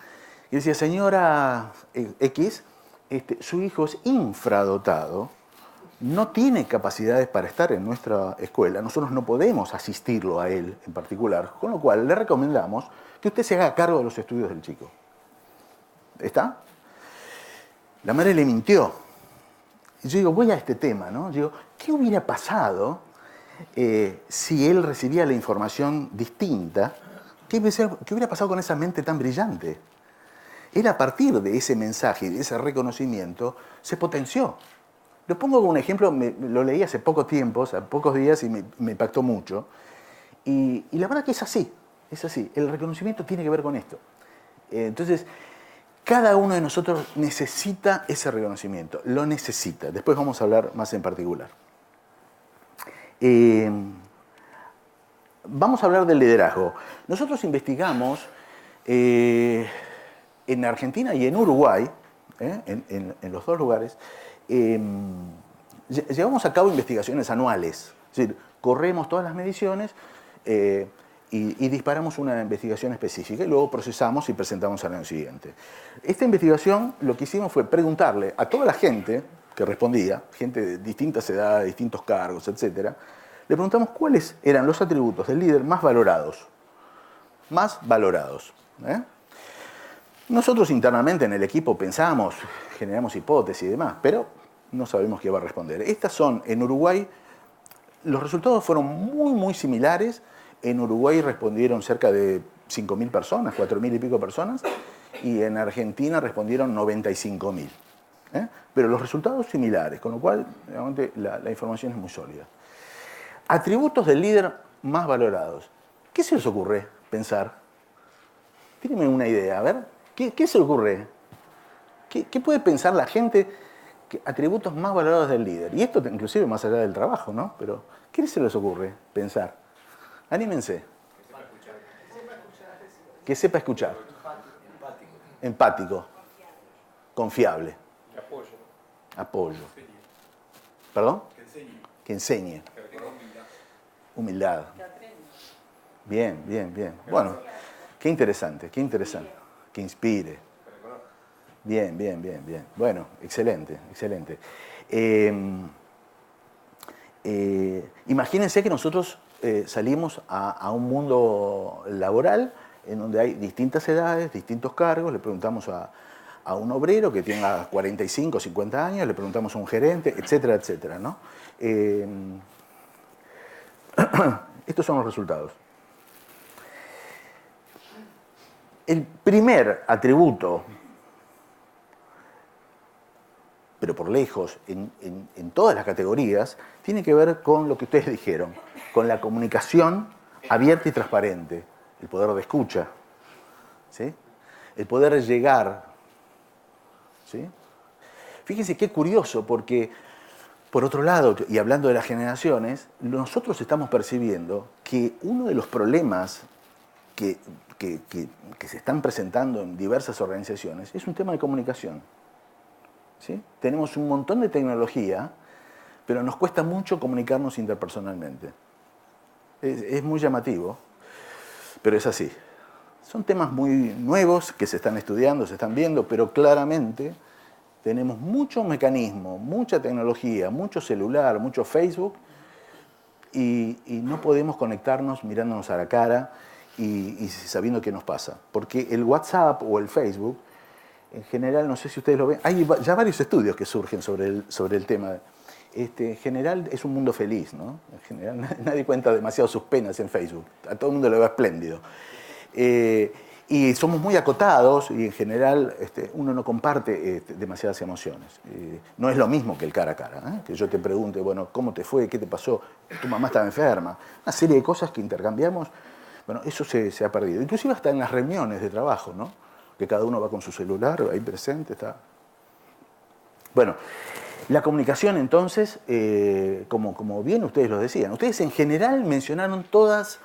y decía, señora X, su hijo es infradotado, no tiene capacidades para estar en nuestra escuela, nosotros no podemos asistirlo a él en particular, con lo cual le recomendamos que usted se haga cargo de los estudios del chico. ¿Está? La madre le mintió. Y yo digo, voy a este tema, ¿no? Yo digo, ¿qué hubiera pasado si él recibía la información distinta? ¿Qué hubiera pasado con esa mente tan brillante? Él, a partir de ese mensaje y de ese reconocimiento, se potenció. Lo pongo como un ejemplo, lo leí hace poco tiempo, o sea, pocos días, y me impactó mucho. Y la verdad que es así, es así. El reconocimiento tiene que ver con esto. Entonces, cada uno de nosotros necesita ese reconocimiento, lo necesita. Después vamos a hablar más en particular. Vamos a hablar del liderazgo. Nosotros investigamos en Argentina y en Uruguay, en los dos lugares, llevamos a cabo investigaciones anuales. Es decir, corremos todas las mediciones y disparamos una investigación específica y luego procesamos y presentamos al año siguiente. Esta investigación lo que hicimos fue preguntarle a toda la gente que respondía, gente de distintas edades, distintos cargos, etc., le preguntamos cuáles eran los atributos del líder más valorados. Más valorados. Nosotros internamente en el equipo pensamos, generamos hipótesis y demás, pero no sabemos qué va a responder. Estas son, en Uruguay, los resultados fueron muy similares. En Uruguay respondieron cerca de 5.000 personas, 4.000 y pico personas, y en Argentina respondieron 95.000. Pero los resultados similares, con lo cual realmente la información es muy sólida. Atributos del líder más valorados. ¿Qué se les ocurre pensar? Tírenme una idea, a ver. ¿Qué se le ocurre? ¿Qué puede pensar la gente? Atributos más valorados del líder. Y esto inclusive más allá del trabajo, ¿no? Pero, ¿qué se les ocurre pensar? Anímense. Que sepa escuchar. Empático. Confiable. Apoyo. ¿Perdón? Que enseñe. Humildad. Bien. Bueno, qué interesante. Que inspire. Bien. Bueno, excelente. Imagínense que nosotros salimos a un mundo laboral en donde hay distintas edades, distintos cargos. Le preguntamos a un obrero que tenga 45, 50 años, le preguntamos a un gerente, etcétera, ¿no? Estos son los resultados. El primer atributo, pero por lejos, en todas las categorías, tiene que ver con lo que ustedes dijeron, con la comunicación abierta y transparente, el poder de escucha, ¿sí? El poder llegar, ¿sí? Fíjense qué curioso, porque, por otro lado, y hablando de las generaciones, nosotros estamos percibiendo que uno de los problemas que se están presentando en diversas organizaciones es un tema de comunicación. ¿Sí? Tenemos un montón de tecnología, pero nos cuesta mucho comunicarnos interpersonalmente. Es muy llamativo, pero es así. Son temas muy nuevos que se están estudiando, se están viendo, pero claramente tenemos mucho mecanismo, mucha tecnología, mucho celular, mucho Facebook, y no podemos conectarnos mirándonos a la cara y sabiendo qué nos pasa. Porque el WhatsApp o el Facebook, en general, no sé si ustedes lo ven, hay ya varios estudios que surgen sobre el tema. En general es un mundo feliz, ¿no? En general nadie cuenta demasiado sus penas en Facebook, a todo el mundo le va espléndido. Y somos muy acotados y en general uno no comparte demasiadas emociones. No es lo mismo que el cara a cara, que yo te pregunte, bueno, ¿cómo te fue? ¿Qué te pasó? ¿Tu mamá estaba enferma? Una serie de cosas que intercambiamos. Bueno, eso se ha perdido. Inclusive hasta en las reuniones de trabajo, ¿no? Que cada uno va con su celular, ahí presente, está. Bueno, La comunicación, entonces, como bien ustedes lo decían, ustedes en general mencionaron todas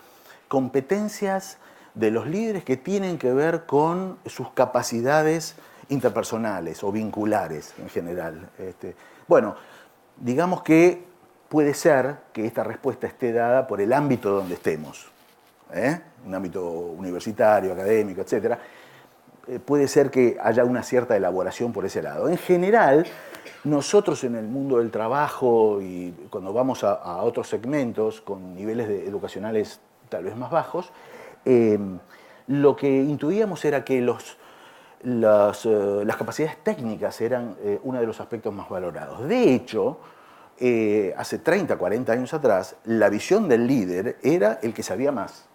competencias de los líderes que tienen que ver con sus capacidades interpersonales o vinculares en general. Bueno, digamos que puede ser que esta respuesta esté dada por el ámbito donde estemos, un ámbito universitario, académico, etc. Puede ser que haya una cierta elaboración por ese lado. En general, nosotros en el mundo del trabajo y cuando vamos a otros segmentos con niveles educacionales tal vez más bajos, lo que intuíamos era que las capacidades técnicas eran uno de los aspectos más valorados. De hecho, hace 30, 40 años atrás, la visión del líder era el que sabía más,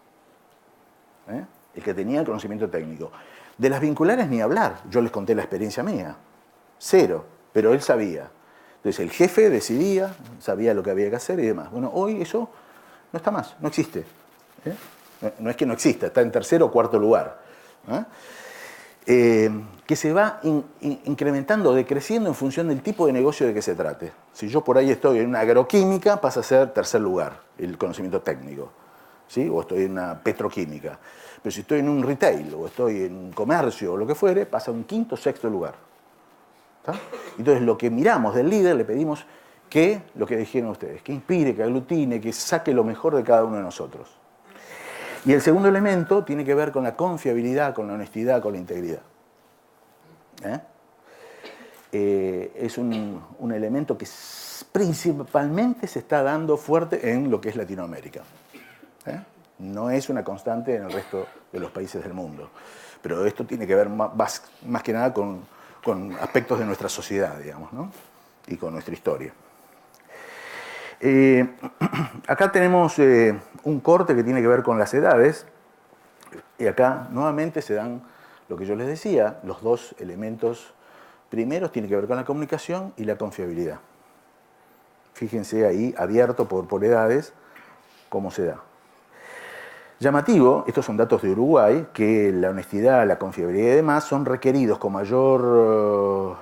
el que tenía el conocimiento técnico. De las vinculares ni hablar, yo les conté la experiencia mía, cero, pero él sabía. Entonces el jefe decidía, sabía lo que había que hacer y demás. Bueno, hoy eso no está más, no existe. No es que no exista, está en tercer o cuarto lugar. Que se va incrementando, decreciendo en función del tipo de negocio de que se trate. Si yo por ahí estoy en una agroquímica, pasa a ser tercer lugar, el conocimiento técnico. ¿Sí? O estoy en una petroquímica. Pero si estoy en un retail, o estoy en un comercio, o lo que fuere, pasa a un quinto, sexto lugar. ¿Está? Entonces, lo que miramos del líder, le pedimos que, lo que dijeron ustedes, que inspire, que aglutine, que saque lo mejor de cada uno de nosotros. Y el segundo elemento tiene que ver con la confiabilidad, con la honestidad, con la integridad. Es un elemento que principalmente se está dando fuerte en lo que es Latinoamérica. No es una constante en el resto de los países del mundo. Pero esto tiene que ver más que nada con aspectos de nuestra sociedad, digamos, ¿no? Y con nuestra historia. Acá tenemos un corte que tiene que ver con las edades. Y acá nuevamente se dan lo que yo les decía, los dos elementos primeros tienen que ver con la comunicación y la confiabilidad. Fíjense ahí, abierto por edades, cómo se da. Llamativo, estos son datos de Uruguay, que la honestidad, la confiabilidad y demás son requeridos con mayor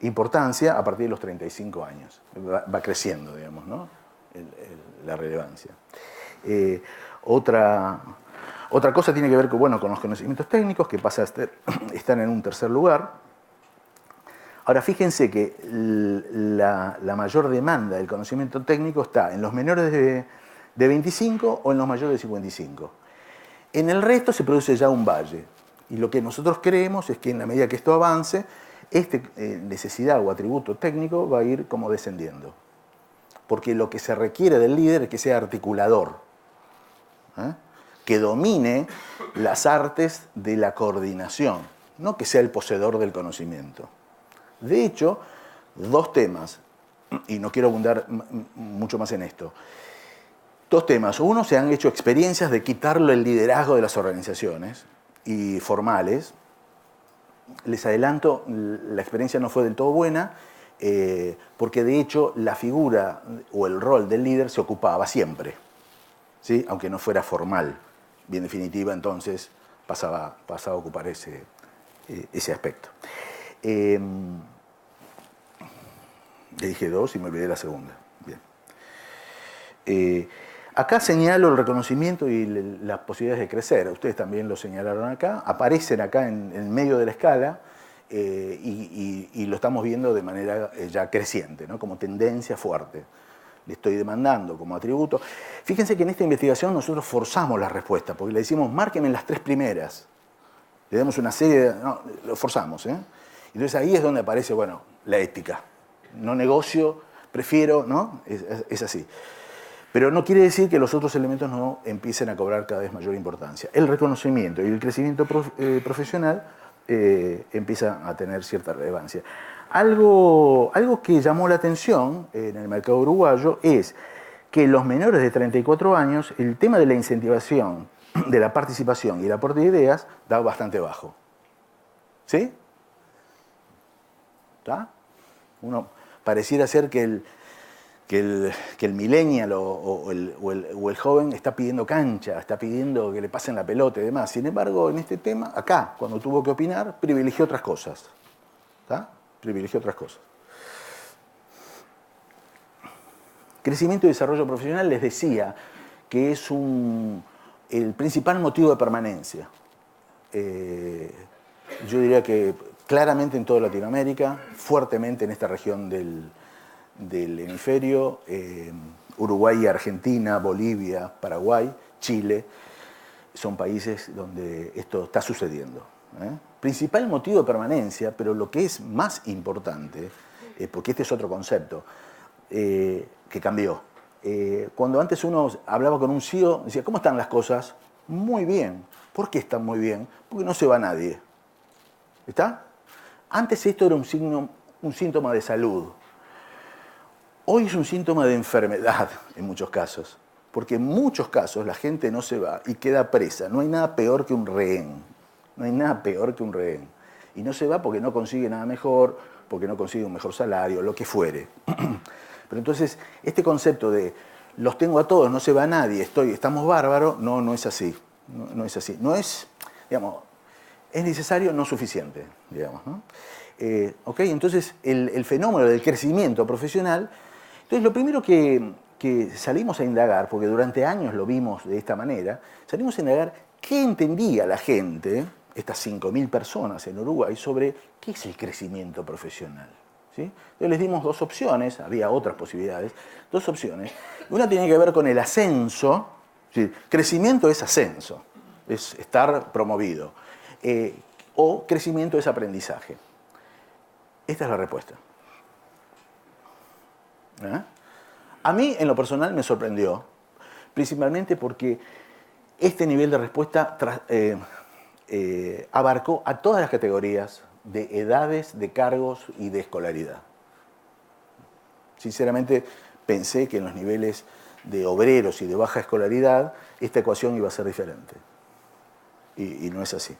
importancia a partir de los 35 años. Va creciendo, digamos, ¿no? La relevancia. Otra cosa tiene que ver con los conocimientos técnicos, que pasa a estar en un tercer lugar. Ahora, fíjense que la mayor demanda del conocimiento técnico está en los menores de 25 o en los mayores de 55. En el resto se produce ya un valle. Y lo que nosotros creemos es que en la medida que esto avance, esta necesidad o atributo técnico va a ir como descendiendo. Porque lo que se requiere del líder es que sea articulador, que domine las artes de la coordinación, no que sea el poseedor del conocimiento. De hecho, dos temas, y no quiero abundar mucho más en esto. Dos temas. Uno, se han hecho experiencias de quitarle el liderazgo de las organizaciones y formales. Les adelanto, la experiencia no fue del todo buena, porque de hecho la figura o el rol del líder se ocupaba siempre, ¿sí? Aunque no fuera formal. Bien definitiva, entonces pasaba a ocupar ese aspecto. Le dije dos y me olvidé la segunda. Bien. Acá señalo el reconocimiento y las posibilidades de crecer. Ustedes también lo señalaron acá. Aparecen acá en medio de la escala y lo estamos viendo de manera ya creciente, ¿no? Como tendencia fuerte. Le estoy demandando como atributo. Fíjense que en esta investigación nosotros forzamos la respuesta, porque le decimos, márquenme las tres primeras. Le damos una serie no, lo forzamos. Entonces ahí es donde aparece, la ética. No negocio, prefiero, ¿no? Es así. Pero no quiere decir que los otros elementos no empiecen a cobrar cada vez mayor importancia. El reconocimiento y el crecimiento profesional empieza a tener cierta relevancia. Algo que llamó la atención en el mercado uruguayo es que los menores de 34 años, el tema de la incentivación, de la participación y el aporte de ideas, da bastante bajo. ¿Sí? ¿Está? Uno pareciera ser que el millennial o el joven está pidiendo cancha, está pidiendo que le pasen la pelota y demás. Sin embargo, en este tema, acá, cuando tuvo que opinar, privilegió otras cosas. ¿Está? Privilegió otras cosas. Crecimiento y desarrollo profesional les decía que es el principal motivo de permanencia. Yo diría que claramente en toda Latinoamérica, fuertemente en esta región del hemisferio, Uruguay, Argentina, Bolivia, Paraguay, Chile, son países donde esto está sucediendo. Principal motivo de permanencia, pero lo que es más importante, porque este es otro concepto, que cambió. Cuando antes uno hablaba con un CEO, decía, ¿cómo están las cosas? Muy bien. ¿Por qué están muy bien? Porque no se va nadie. ¿Está? Antes esto era un síntoma de salud. Hoy es un síntoma de enfermedad en muchos casos. Porque en muchos casos la gente no se va y queda presa. No hay nada peor que un rehén. No hay nada peor que un rehén. Y no se va porque no consigue nada mejor, porque no consigue un mejor salario, lo que fuere. Pero entonces, este concepto de los tengo a todos, no se va nadie, estamos bárbaros, no es así. No es así. No es, digamos, es necesario, no suficiente, digamos, ¿no? Entonces, el fenómeno del crecimiento profesional, entonces lo primero que salimos a indagar, porque durante años lo vimos de esta manera, salimos a indagar qué entendía la gente, estas 5.000 personas en Uruguay, sobre qué es el crecimiento profesional. ¿Sí? Entonces les dimos dos opciones, había otras posibilidades, dos opciones. Una tiene que ver con el ascenso, ¿sí? Crecimiento es ascenso, es estar promovido, o crecimiento es aprendizaje. Esta es la respuesta. A mí, en lo personal, me sorprendió, principalmente porque este nivel de respuesta abarcó a todas las categorías de edades, de cargos y de escolaridad. Sinceramente, pensé que en los niveles de obreros y de baja escolaridad esta ecuación iba a ser diferente. Y no es así.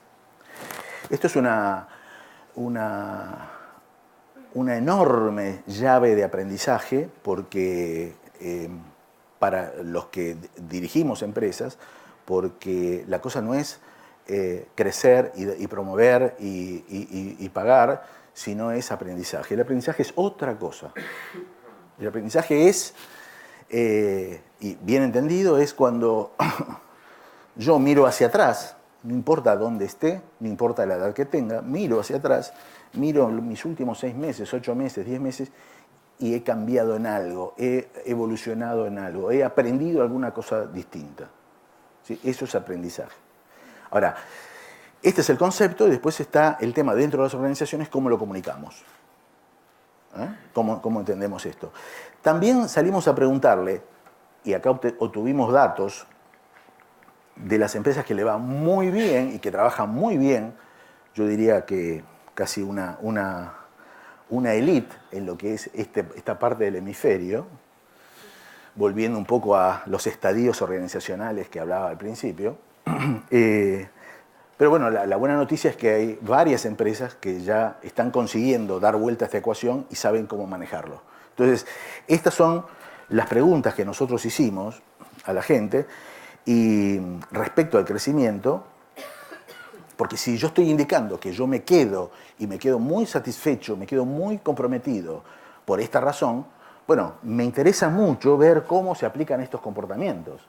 Esto es una enorme llave de aprendizaje porque para los que dirigimos empresas, porque la cosa no es crecer y promover y pagar, sino es aprendizaje. El aprendizaje es otra cosa. El aprendizaje es, y bien entendido, es cuando yo miro hacia atrás, no importa dónde esté, no importa la edad que tenga, miro hacia atrás, miro mis últimos 6 meses, 8 meses, 10 meses, y he cambiado en algo, he evolucionado en algo, he aprendido alguna cosa distinta. ¿Sí? Eso es aprendizaje. Ahora, este es el concepto y después está el tema dentro de las organizaciones, cómo lo comunicamos. ¿Cómo entendemos esto? También salimos a preguntarle, y acá obtuvimos datos de las empresas que le va muy bien y que trabajan muy bien, yo diría que casi una élite en lo que es esta parte del hemisferio, volviendo un poco a los estadios organizacionales que hablaba al principio. Pero bueno, la buena noticia es que hay varias empresas que ya están consiguiendo dar vuelta a esta ecuación y saben cómo manejarlo. Entonces, estas son las preguntas que nosotros hicimos a la gente y respecto al crecimiento, porque si yo estoy indicando que yo me quedo y me quedo muy satisfecho, me quedo muy comprometido por esta razón, bueno, me interesa mucho ver cómo se aplican estos comportamientos,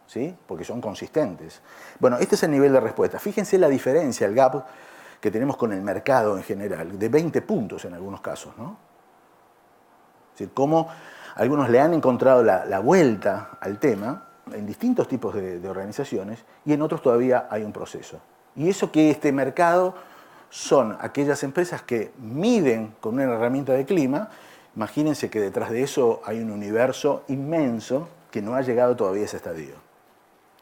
¿sí? Porque son consistentes. Bueno, este es el nivel de respuesta. Fíjense la diferencia, el gap que tenemos con el mercado en general, de 20 puntos en algunos casos, ¿no? Es decir, cómo algunos le han encontrado la vuelta al tema en distintos tipos de organizaciones y en otros todavía hay un proceso. Y eso que este mercado son aquellas empresas que miden con una herramienta de clima. Imagínense que detrás de eso hay un universo inmenso que no ha llegado todavía a ese estadio.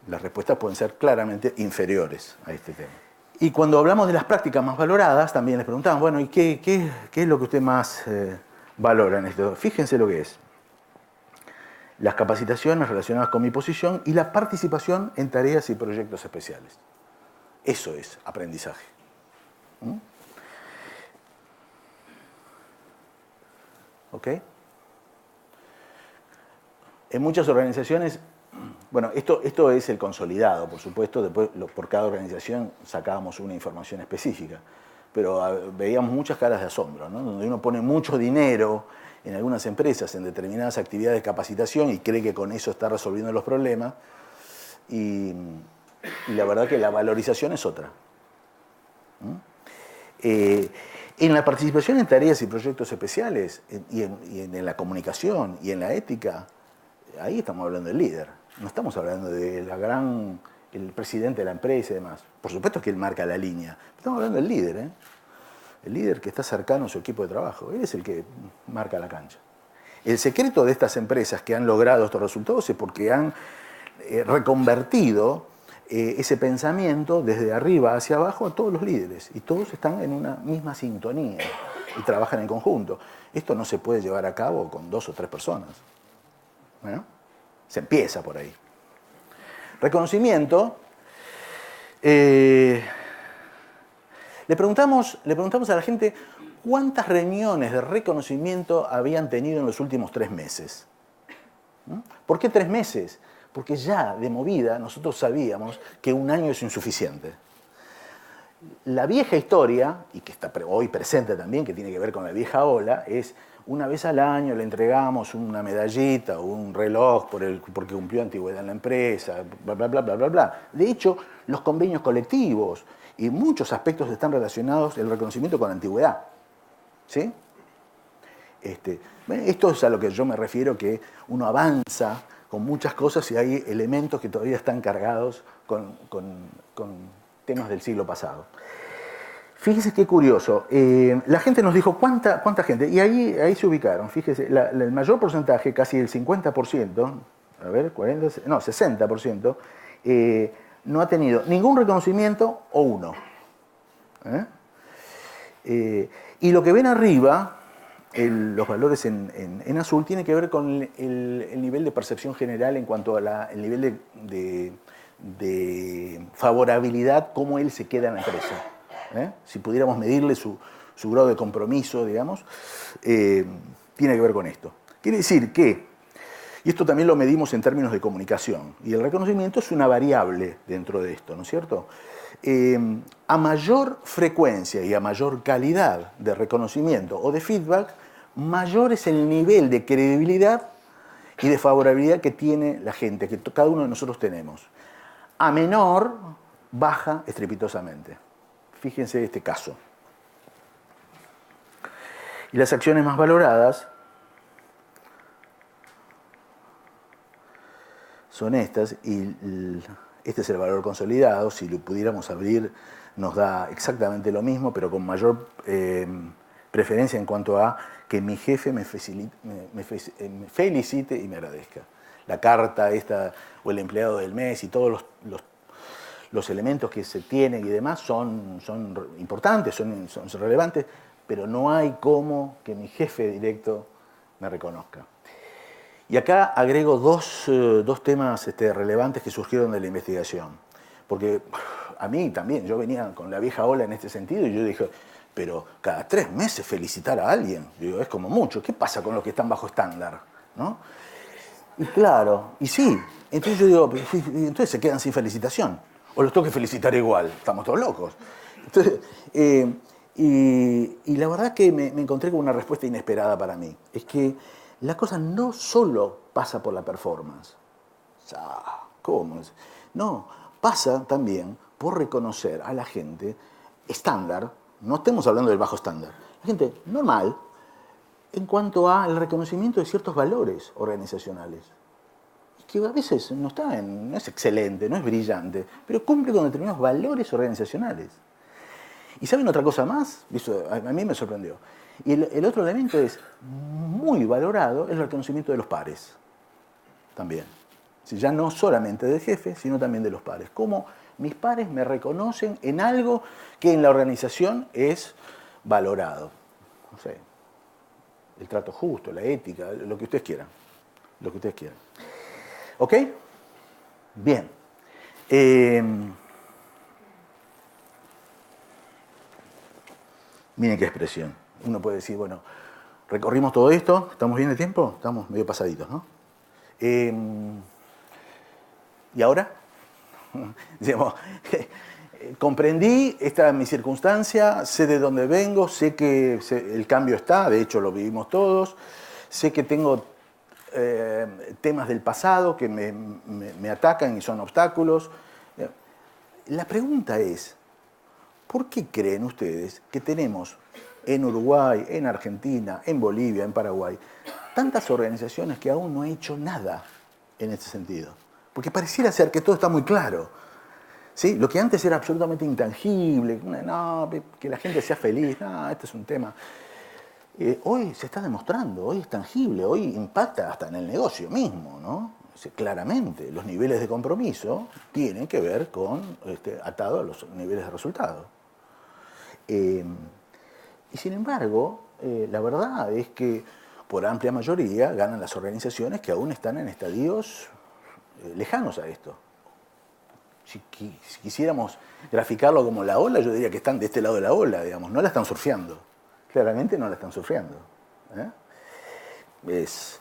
Las respuestas pueden ser claramente inferiores a este tema. Y cuando hablamos de las prácticas más valoradas, también les preguntamos, bueno, ¿y qué es lo que usted más valora en esto? Fíjense lo que es. Las capacitaciones relacionadas con mi posición y la participación en tareas y proyectos especiales. Eso es aprendizaje. ¿Ok? En muchas organizaciones, bueno, esto es el consolidado, por supuesto, después por cada organización sacábamos una información específica. pero veíamos muchas caras de asombro, ¿no? Donde uno pone mucho dinero en algunas empresas, en determinadas actividades de capacitación y cree que con eso está resolviendo los problemas. Y la verdad que la valorización es otra. En la participación en tareas y proyectos especiales, y en la comunicación y en la ética, ahí estamos hablando del líder. No estamos hablando de el presidente de la empresa y demás. Por supuesto que él marca la línea. Estamos hablando del líder, ¿eh? El líder que está cercano a su equipo de trabajo. Él es el que marca la cancha. El secreto de estas empresas que han logrado estos resultados es porque han reconvertido ese pensamiento desde arriba hacia abajo a todos los líderes. Y todos están en una misma sintonía y trabajan en conjunto. Esto no se puede llevar a cabo con 2 o 3 personas. Bueno, se empieza por ahí. Reconocimiento. Le preguntamos a la gente cuántas reuniones de reconocimiento habían tenido en los últimos 3 meses. ¿Por qué 3 meses? Porque ya de movida nosotros sabíamos que 1 año es insuficiente. La vieja historia, y que está hoy presente también, que tiene que ver con la vieja ola, es una vez al año le entregamos una medallita o un reloj porque cumplió antigüedad en la empresa, bla, bla, bla, bla, bla, bla. De hecho, los convenios colectivos y muchos aspectos están relacionados el reconocimiento con la antigüedad. ¿Sí? Esto es a lo que yo me refiero, que uno avanza con muchas cosas y hay elementos que todavía están cargados con temas del siglo pasado. Fíjese qué curioso. La gente nos dijo cuánta gente, y ahí se ubicaron. Fíjese, el mayor porcentaje, casi el 50%, a ver, 40, no, 60%, no ha tenido ningún reconocimiento o uno. Y lo que ven arriba, los valores en azul, tiene que ver con el nivel de percepción general en cuanto a el nivel de favorabilidad, cómo él se queda en la empresa. Si pudiéramos medirle su grado de compromiso, digamos, tiene que ver con esto. Quiere decir que, y esto también lo medimos en términos de comunicación, y el reconocimiento es una variable dentro de esto, ¿no es cierto? A mayor frecuencia y a mayor calidad de reconocimiento o de feedback, mayor es el nivel de credibilidad y de favorabilidad que tiene la gente, que cada uno de nosotros tenemos. A menor, baja estrepitosamente. Fíjense este caso. Y las acciones más valoradas son estas, y este es el valor consolidado. Si lo pudiéramos abrir, nos da exactamente lo mismo, pero con mayor preferencia en cuanto a que mi jefe me felicite y me agradezca. La carta esta, o el empleado del mes y todos los elementos que se tienen y demás son importantes, son relevantes, pero no hay como que mi jefe directo me reconozca. Y acá agrego dos temas relevantes que surgieron de la investigación. Porque a mí también, yo venía con la vieja ola en este sentido y yo dije, pero cada 3 meses felicitar a alguien, digo, es como mucho. ¿Qué pasa con los que están bajo estándar? ¿No? Y claro, y sí. Entonces yo digo, entonces se quedan sin felicitación. O los tengo que felicitar igual, estamos todos locos. Entonces, y la verdad que me encontré con una respuesta inesperada para mí. Es que la cosa no solo pasa por la performance. ¿Cómo es? No, pasa también por reconocer a la gente estándar, no estemos hablando del bajo estándar, la gente normal en cuanto al reconocimiento de ciertos valores organizacionales. Que a veces no es excelente, no es brillante, pero cumple con determinados valores organizacionales. ¿Y saben otra cosa más? Eso a mí me sorprendió. Y el otro elemento es muy valorado, el reconocimiento de los pares. También. Ya no solamente del jefe, sino también de los pares. Cómo mis pares me reconocen en algo que en la organización es valorado. No sé, el trato justo, la ética, lo que ustedes quieran. Lo que ustedes quieran. ¿Ok? Bien. Miren qué expresión. Uno puede decir, bueno, recorrimos todo esto, ¿estamos bien de tiempo? Estamos medio pasaditos, ¿no? ¿Y ahora? Digamos, comprendí, esta es mi circunstancia, sé de dónde vengo, sé que el cambio está, de hecho lo vivimos todos, sé que tengo temas del pasado que me atacan y son obstáculos. La pregunta es, ¿por qué creen ustedes que tenemos en Uruguay, en Argentina, en Bolivia, en Paraguay, tantas organizaciones que aún no han hecho nada en este sentido? Porque pareciera ser que todo está muy claro. ¿Sí? Lo que antes era absolutamente intangible, no, que la gente sea feliz, no, este es un tema. Hoy se está demostrando, hoy es tangible, hoy impacta hasta en el negocio mismo, ¿no? Claramente, los niveles de compromiso tienen que ver con, atado a los niveles de resultado. Y sin embargo, la verdad es que por amplia mayoría ganan las organizaciones que aún están en estadios lejanos a esto. Si quisiéramos graficarlo como la ola, yo diría que están de este lado de la ola, digamos, no la están surfeando. Claramente no la están surfeando. Es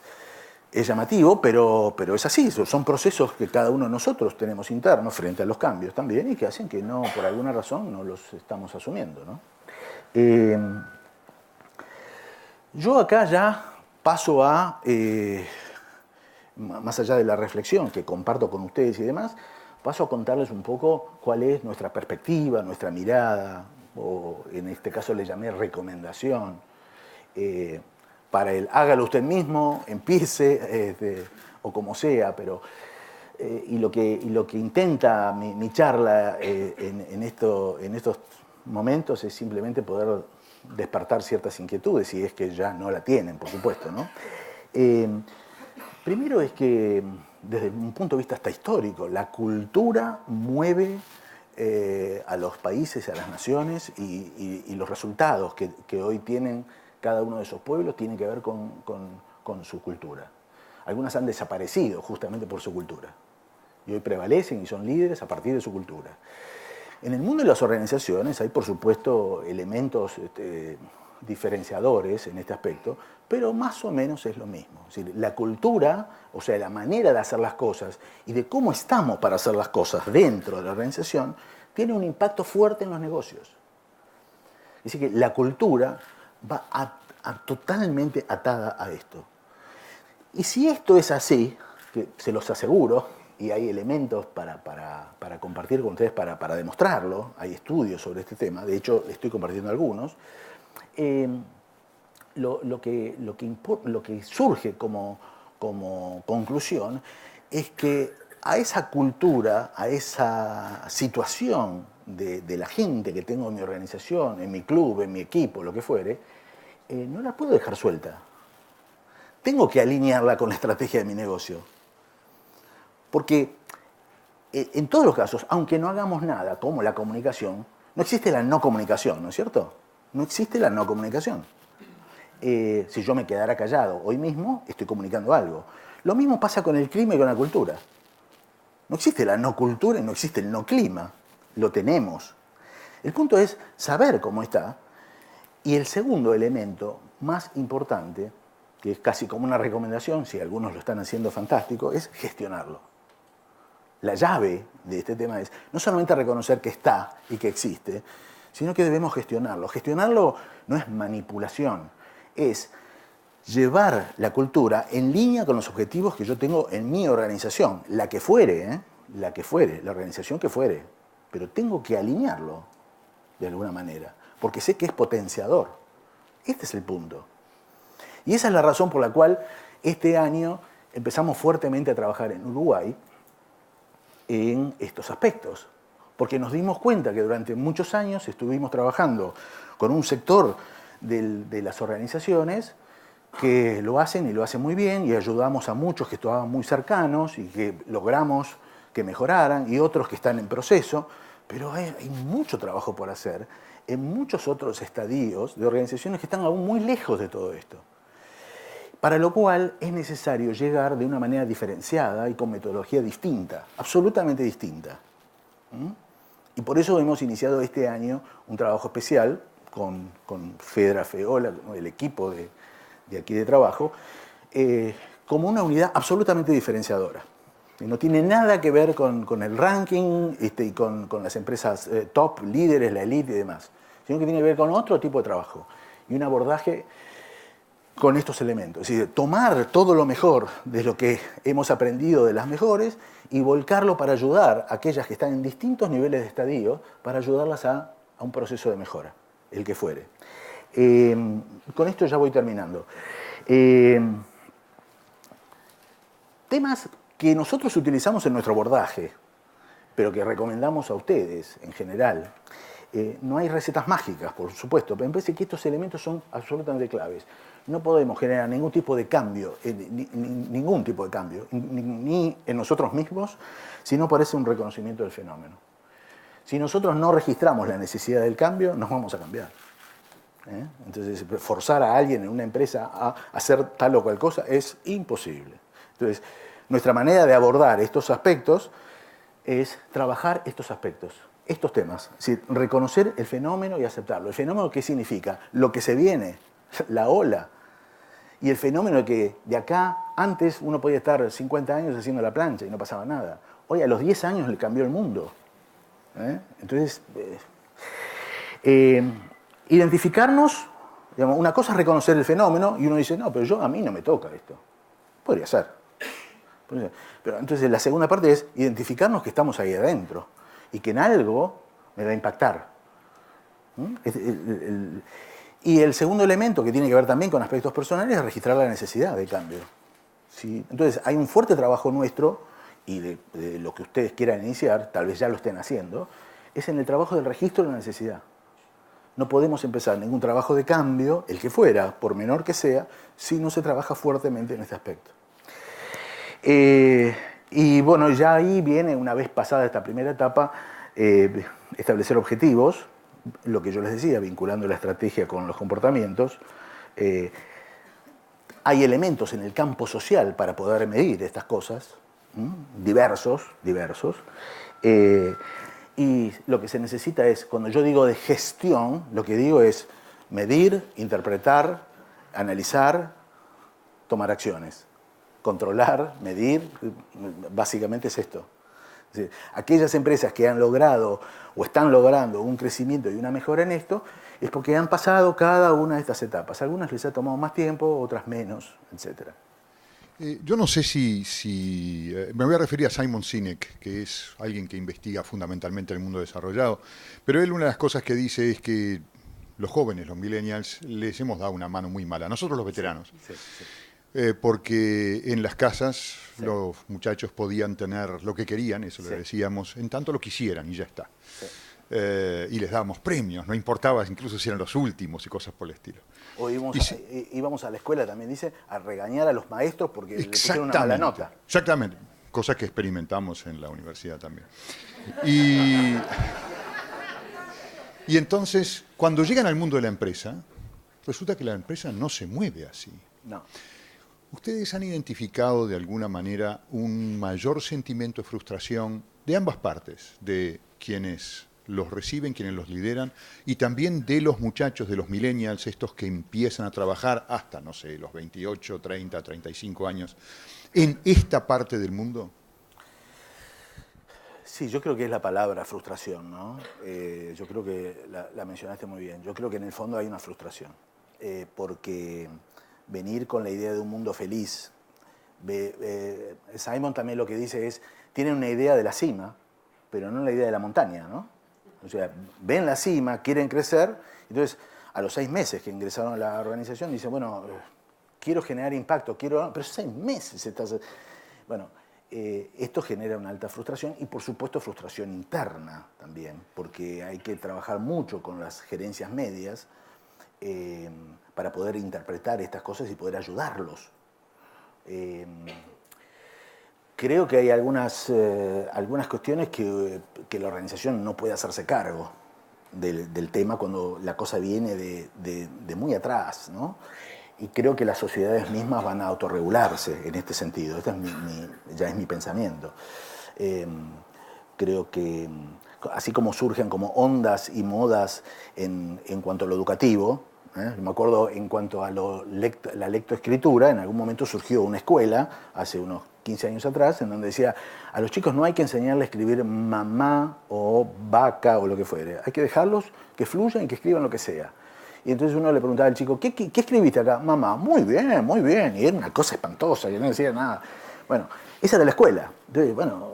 llamativo, pero es así. Son procesos que cada uno de nosotros tenemos internos frente a los cambios también y que hacen que no, por alguna razón, no los estamos asumiendo, ¿no? Yo acá ya paso a, más allá de la reflexión que comparto con ustedes y demás, paso a contarles un poco cuál es nuestra perspectiva, nuestra mirada, o en este caso le llamé recomendación, para el hágalo usted mismo, empiece, o como sea, pero y lo que intenta mi charla en estos momentos es simplemente poder despertar ciertas inquietudes, si es que ya no la tienen, por supuesto, ¿no? Primero es que, desde un punto de vista hasta histórico, la cultura mueve a los países, a las naciones, y los resultados que hoy tienen cada uno de esos pueblos tienen que ver con su cultura. Algunas han desaparecido justamente por su cultura, y hoy prevalecen y son líderes a partir de su cultura. En el mundo de las organizaciones hay, por supuesto, elementos diferenciadores en este aspecto, pero más o menos es lo mismo. Es decir, la cultura, o sea, la manera de hacer las cosas y de cómo estamos para hacer las cosas dentro de la organización, tiene un impacto fuerte en los negocios. Es decir, que la cultura va totalmente atada a esto. Y si esto es así, que se los aseguro, y hay elementos para compartir con ustedes para demostrarlo, hay estudios sobre este tema, de hecho estoy compartiendo algunos, lo que surge como conclusión es que a esa cultura, a esa situación de la gente que tengo en mi organización, en mi club, en mi equipo, lo que fuere, no la puedo dejar suelta. Tengo que alinearla con la estrategia de mi negocio. Porque en todos los casos, aunque no hagamos nada, como la comunicación, no existe la no comunicación, ¿no es cierto? No existe la no comunicación. Si yo me quedara callado hoy mismo, estoy comunicando algo. Lo mismo pasa con el clima y con la cultura. No existe la no cultura y no existe el no clima. Lo tenemos. El punto es saber cómo está. Y el segundo elemento más importante, que es casi como una recomendación, si algunos lo están haciendo fantástico, es gestionarlo. La llave de este tema es no solamente reconocer que está y que existe, sino que debemos gestionarlo. Gestionarlo no es manipulación, es llevar la cultura en línea con los objetivos que yo tengo en mi organización, la que fuere, la organización que fuere, pero tengo que alinearlo de alguna manera, porque sé que es potenciador. Este es el punto. Y esa es la razón por la cual este año empezamos fuertemente a trabajar en Uruguay en estos aspectos, porque nos dimos cuenta que durante muchos años estuvimos trabajando con un sector de las organizaciones que lo hacen y lo hacen muy bien, y ayudamos a muchos que estaban muy cercanos y que logramos que mejoraran, y otros que están en proceso, pero hay mucho trabajo por hacer en muchos otros estadios de organizaciones que están aún muy lejos de todo esto. Para lo cual es necesario llegar de una manera diferenciada y con metodología distinta, absolutamente distinta. Y por eso hemos iniciado este año un trabajo especial con Fedra Feola, el equipo de aquí de trabajo, como una unidad absolutamente diferenciadora. Y no tiene nada que ver con el ranking y con las empresas top, líderes, la elite y demás, sino que tiene que ver con otro tipo de trabajo y un abordaje con estos elementos. Es decir, tomar todo lo mejor de lo que hemos aprendido de las mejores y volcarlo para ayudar a aquellas que están en distintos niveles de estadio, para ayudarlas a un proceso de mejora, el que fuere. Con esto ya voy terminando. Temas que nosotros utilizamos en nuestro abordaje, pero que recomendamos a ustedes en general. No hay recetas mágicas, por supuesto, pero me parece que estos elementos son absolutamente claves. No podemos generar ningún tipo de cambio, ningún tipo de cambio, ni en nosotros mismos, si no parece un reconocimiento del fenómeno. Si nosotros no registramos la necesidad del cambio, nos vamos a cambiar. Entonces, forzar a alguien en una empresa a hacer tal o cual cosa es imposible. Entonces, nuestra manera de abordar estos aspectos es trabajar estos aspectos, estos temas. Es decir, reconocer el fenómeno y aceptarlo. ¿El fenómeno qué significa? Lo que se viene, la ola. Y el fenómeno que de acá, antes uno podía estar 50 años haciendo la plancha y no pasaba nada. Hoy a los 10 años le cambió el mundo. Entonces, identificarnos, digamos, una cosa es reconocer el fenómeno y uno dice, no, pero a mí no me toca esto. Podría ser. Pero entonces la segunda parte es identificarnos que estamos ahí adentro y que en algo me va a impactar. Y el segundo elemento, que tiene que ver también con aspectos personales, es registrar la necesidad de cambio. ¿Sí? Entonces hay un fuerte trabajo nuestro, y de lo que ustedes quieran iniciar, tal vez ya lo estén haciendo, es en el trabajo del registro de la necesidad. No podemos empezar ningún trabajo de cambio, el que fuera, por menor que sea, si no se trabaja fuertemente en este aspecto. Y bueno, ya ahí viene, una vez pasada esta primera etapa, establecer objetivos, lo que yo les decía, vinculando la estrategia con los comportamientos. Hay elementos en el campo social para poder medir estas cosas, diversos. Y lo que se necesita es, cuando yo digo de gestión, lo que digo es medir, interpretar, analizar, tomar acciones. Controlar, medir, básicamente es esto. Es decir, aquellas empresas que han logrado o están logrando un crecimiento y una mejora en esto, es porque han pasado cada una de estas etapas. Algunas les ha tomado más tiempo, otras menos, etc. Yo no sé si me voy a referir a Simon Sinek, que es alguien que investiga fundamentalmente el mundo desarrollado, pero él una de las cosas que dice es que los jóvenes, los millennials, les hemos dado una mano muy mala, nosotros los veteranos. Sí. Porque en las casas los muchachos podían tener lo que querían, eso le decíamos, en tanto lo quisieran y ya está. Y les dábamos premios, no importaba incluso si eran los últimos y cosas por el estilo. O íbamos a la escuela, también dice, a regañar a los maestros porque le pusieron una mala nota. Exactamente, cosa que experimentamos en la universidad también. Y entonces, cuando llegan al mundo de la empresa, resulta que la empresa no se mueve así. No. ¿Ustedes han identificado de alguna manera un mayor sentimiento de frustración de ambas partes, de quienes los reciben, quienes los lideran, y también de los muchachos, de los millennials, estos que empiezan a trabajar hasta, no sé, los 28, 30, 35 años, en esta parte del mundo? Sí, yo creo que es la palabra frustración, ¿no? Yo creo que la mencionaste muy bien. Yo creo que en el fondo hay una frustración, porque venir con la idea de un mundo feliz. Simon también lo que dice es, tienen una idea de la cima, pero no la idea de la montaña, ¿no? O sea, ven la cima, quieren crecer, entonces a los 6 meses que ingresaron a la organización dicen, bueno, quiero generar impacto, pero 6 meses estás... Bueno, esto genera una alta frustración y por supuesto frustración interna también, porque hay que trabajar mucho con las gerencias medias, para poder interpretar estas cosas y poder ayudarlos. Creo que hay algunas cuestiones que la organización no puede hacerse cargo del tema cuando la cosa viene de muy atrás, ¿no? Y creo que las sociedades mismas van a autorregularse en este sentido. Este ya es mi pensamiento. Creo que así como surgen como ondas y modas en cuanto a lo educativo, me acuerdo en cuanto a la lectoescritura, en algún momento surgió una escuela, hace unos 15 años atrás, en donde decía, a los chicos no hay que enseñarles a escribir mamá o vaca o lo que fuere, hay que dejarlos que fluyan y que escriban lo que sea. Y entonces uno le preguntaba al chico, ¿qué escribiste acá? Mamá, muy bien, muy bien. Y era una cosa espantosa, que no decía nada. Bueno, esa era la escuela. Entonces, bueno,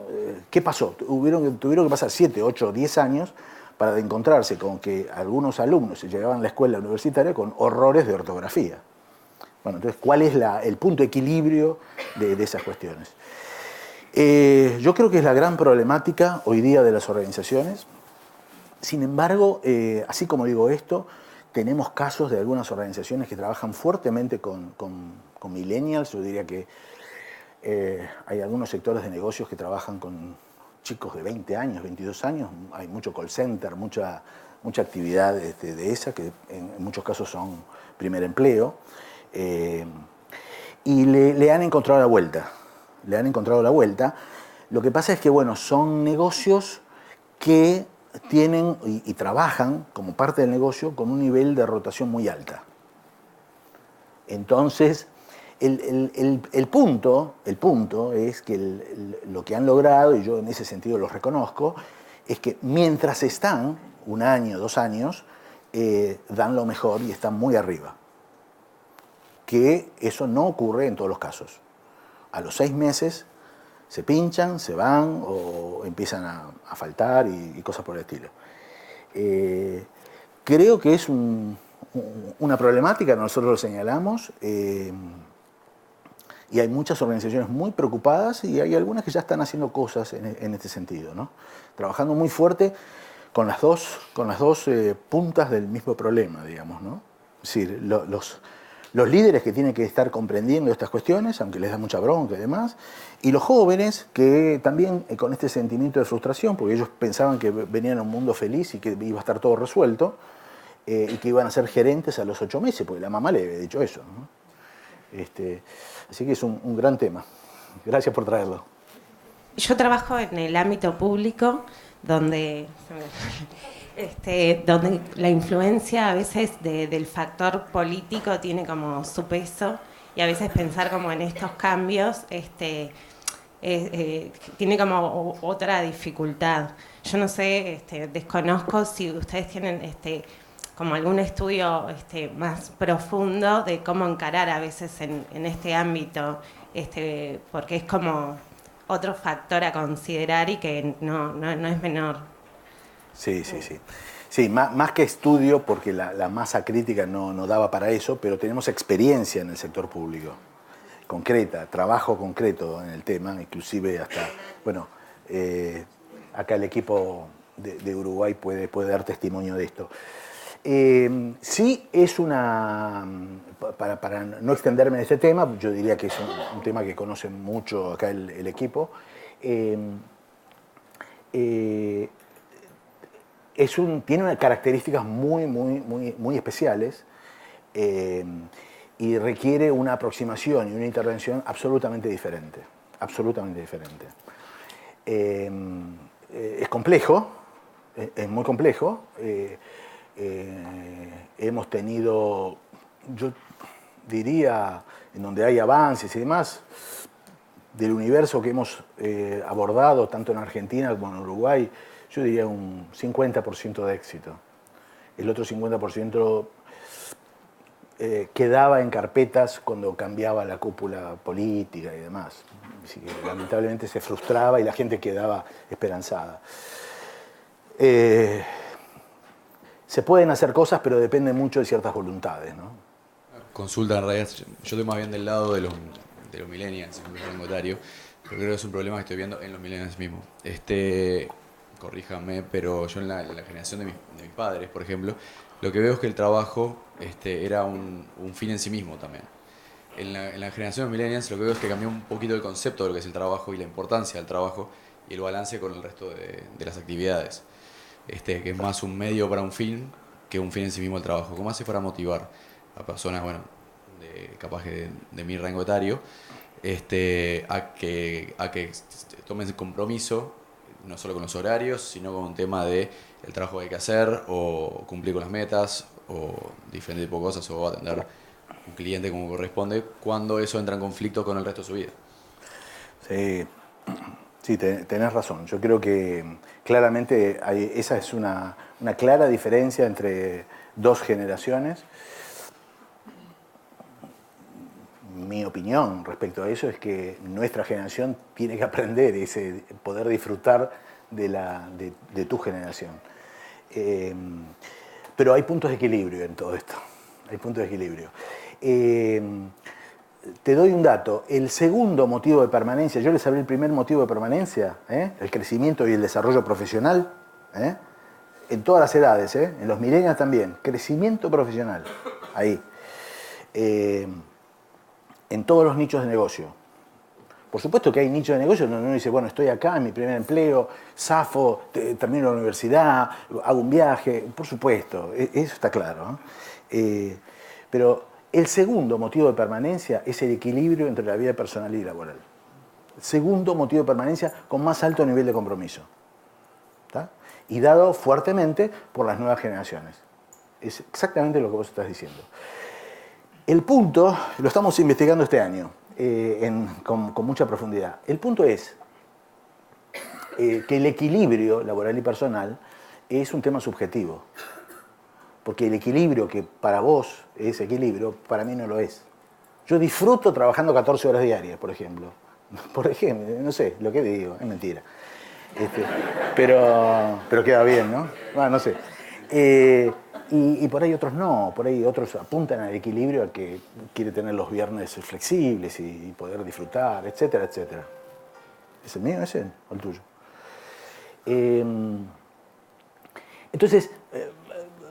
¿qué pasó? Tuvieron que pasar 7, 8, 10 años para encontrarse con que algunos alumnos llegaban a la escuela universitaria con horrores de ortografía. Bueno, entonces, ¿cuál es el punto de equilibrio de esas cuestiones? Yo creo que es la gran problemática hoy día de las organizaciones. Sin embargo, así como digo esto, tenemos casos de algunas organizaciones que trabajan fuertemente con millennials. Yo diría que hay algunos sectores de negocios que trabajan con chicos de 20 años, 22 años. Hay mucho call center, mucha actividad de esa, que en muchos casos son primer empleo. Y le han encontrado la vuelta. Le han encontrado la vuelta. Lo que pasa es que, bueno, son negocios que tienen y trabajan como parte del negocio con un nivel de rotación muy alta. Entonces, el punto es que lo que han logrado, y yo en ese sentido los reconozco, es que mientras están 1 año, 2 años, dan lo mejor y están muy arriba. Que eso no ocurre en todos los casos. A los 6 meses se pinchan, se van o empiezan a faltar y cosas por el estilo. Creo que es una problemática, nosotros lo señalamos, y hay muchas organizaciones muy preocupadas y hay algunas que ya están haciendo cosas en este sentido, ¿no? Trabajando muy fuerte con las dos puntas del mismo problema, digamos, ¿no? Es decir, los líderes que tienen que estar comprendiendo estas cuestiones, aunque les da mucha bronca y demás, y los jóvenes que también con este sentimiento de frustración, porque ellos pensaban que venían a un mundo feliz y que iba a estar todo resuelto, y que iban a ser gerentes a los 8 meses, porque la mamá le había dicho eso, ¿no? Así que es un gran tema. Gracias por traerlo. Yo trabajo en el ámbito público, donde la influencia a veces del factor político tiene como su peso, y a veces pensar como en estos cambios tiene como otra dificultad. Yo no sé, desconozco si ustedes tienen como algún estudio más profundo de cómo encarar a veces en este ámbito, porque es como otro factor a considerar y que no es menor. Sí. Sí, más que estudio, porque la masa crítica no daba para eso, pero tenemos experiencia en el sector público, concreta, trabajo concreto en el tema, inclusive hasta, bueno, acá el equipo de Uruguay puede dar testimonio de esto. Sí es para no extenderme en este tema, yo diría que es un tema que conoce mucho acá el equipo. Tiene unas características muy especiales, y requiere una aproximación y una intervención absolutamente diferente. Absolutamente diferente. Es complejo, es muy complejo. Hemos tenido, yo diría, en donde hay avances y demás, del universo que hemos abordado tanto en Argentina como en Uruguay, yo diría un 50% de éxito. El otro 50% quedaba en carpetas cuando cambiaba la cúpula política y demás. Así que lamentablemente se frustraba y la gente quedaba esperanzada. Se pueden hacer cosas, pero depende mucho de ciertas voluntades, ¿no? Consulta, en realidad, yo estoy más bien del lado de los millennials, en mi rango etario, pero creo que es un problema que estoy viendo en los millennials mismos. Corríjame, pero yo en la generación de mis padres, por ejemplo, lo que veo es que el trabajo era un fin en sí mismo también. En la generación de millennials lo que veo es que cambió un poquito el concepto de lo que es el trabajo y la importancia del trabajo y el balance con el resto de las actividades. Que es más un medio para un fin que un fin en sí mismo el trabajo. ¿Cómo hace para motivar a personas, bueno, capaz que de mi rango etario, a que tomen compromiso, no solo con los horarios, sino con un tema de el trabajo que hay que hacer, o cumplir con las metas, o diferentes tipo de cosas, o atender un cliente como corresponde, cuando eso entra en conflicto con el resto de su vida? Sí, sí, tenés razón. Yo creo que claramente esa es una clara diferencia entre dos generaciones. Mi opinión respecto a eso es que nuestra generación tiene que aprender poder disfrutar de tu generación. Pero hay puntos de equilibrio en todo esto. Hay puntos de equilibrio. Te doy un dato. El segundo motivo de permanencia, yo les hablé el primer motivo de permanencia, el crecimiento y el desarrollo profesional, en todas las edades, en los millennials también, crecimiento profesional, ahí. En todos los nichos de negocio. Por supuesto que hay nichos de negocio donde uno dice, bueno, estoy acá en mi primer empleo, zafo, termino la universidad, hago un viaje, por supuesto, eso está claro. Pero el segundo motivo de permanencia es el equilibrio entre la vida personal y laboral. El segundo motivo de permanencia con más alto nivel de compromiso. ¿Está? Y dado fuertemente por las nuevas generaciones. Es exactamente lo que vos estás diciendo. El punto, lo estamos investigando este año con mucha profundidad. El punto es que el equilibrio laboral y personal es un tema subjetivo. Porque el equilibrio que para vos es equilibrio, para mí no lo es. Yo disfruto trabajando 14 horas diarias, por ejemplo. Por ejemplo, no sé, lo que digo, es mentira. Pero queda bien, ¿no? Bueno, no sé. Y por ahí otros no, por ahí otros apuntan al equilibrio al que quiere tener los viernes flexibles y poder disfrutar, etcétera, etcétera. ¿Es el mío ese o el tuyo? Entonces,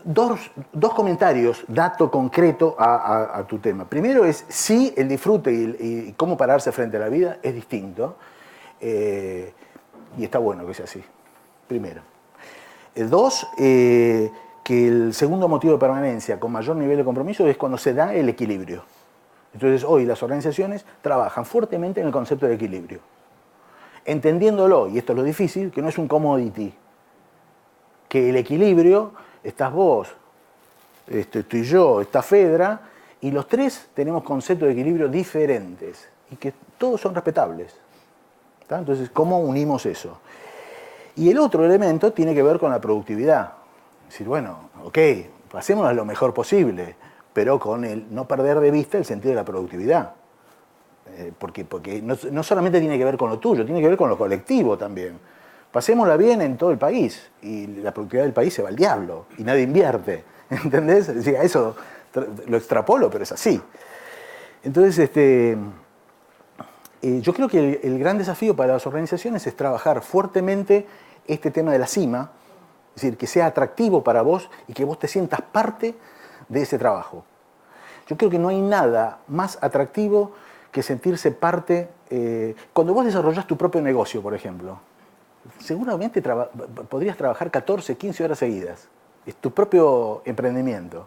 dos comentarios, dato concreto a tu tema. Primero es si el disfrute y cómo pararse frente a la vida es distinto. Y está bueno que sea así, primero. Dos, que el segundo motivo de permanencia con mayor nivel de compromiso es cuando se da el equilibrio. Entonces hoy las organizaciones trabajan fuertemente en el concepto de equilibrio. Entendiéndolo, y esto es lo difícil, que no es un commodity. Que el equilibrio, estás vos, estoy yo, está Fedra, y los tres tenemos conceptos de equilibrio diferentes y que todos son respetables. ¿Está? Entonces, ¿cómo unimos eso? Y el otro elemento tiene que ver con la productividad. Es decir, bueno, ok, hacemos lo mejor posible, pero con el no perder de vista el sentido de la productividad. Porque no solamente tiene que ver con lo tuyo, tiene que ver con lo colectivo también. Pasémosla bien en todo el país y la productividad del país se va al diablo y nadie invierte. ¿Entendés? Es decir, eso lo extrapolo, pero es así. Entonces, yo creo que el gran desafío para las organizaciones es trabajar fuertemente este tema de la cima, es decir, que sea atractivo para vos y que vos te sientas parte de ese trabajo. Yo creo que no hay nada más atractivo que sentirse parte. Cuando vos desarrollás tu propio negocio, por ejemplo, seguramente podrías trabajar 14, 15 horas seguidas. Es tu propio emprendimiento.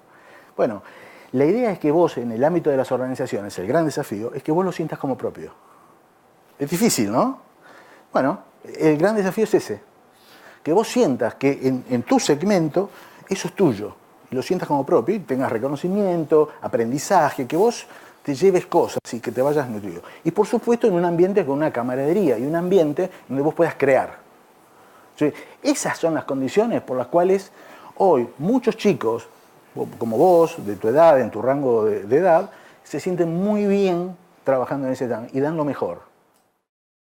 Bueno, la idea es que vos, en el ámbito de las organizaciones, el gran desafío es que vos lo sientas como propio. Es difícil, ¿no? Bueno, el gran desafío es ese. Que vos sientas que en tu segmento eso es tuyo. Y lo sientas como propio y tengas reconocimiento, aprendizaje, que vos te lleves cosas y que te vayas nutrido. Y por supuesto en un ambiente con una camaradería y un ambiente donde vos puedas crear. Entonces, esas son las condiciones por las cuales hoy muchos chicos, como vos, de tu edad, en tu rango de edad, se sienten muy bien trabajando en ese tema y dan lo mejor.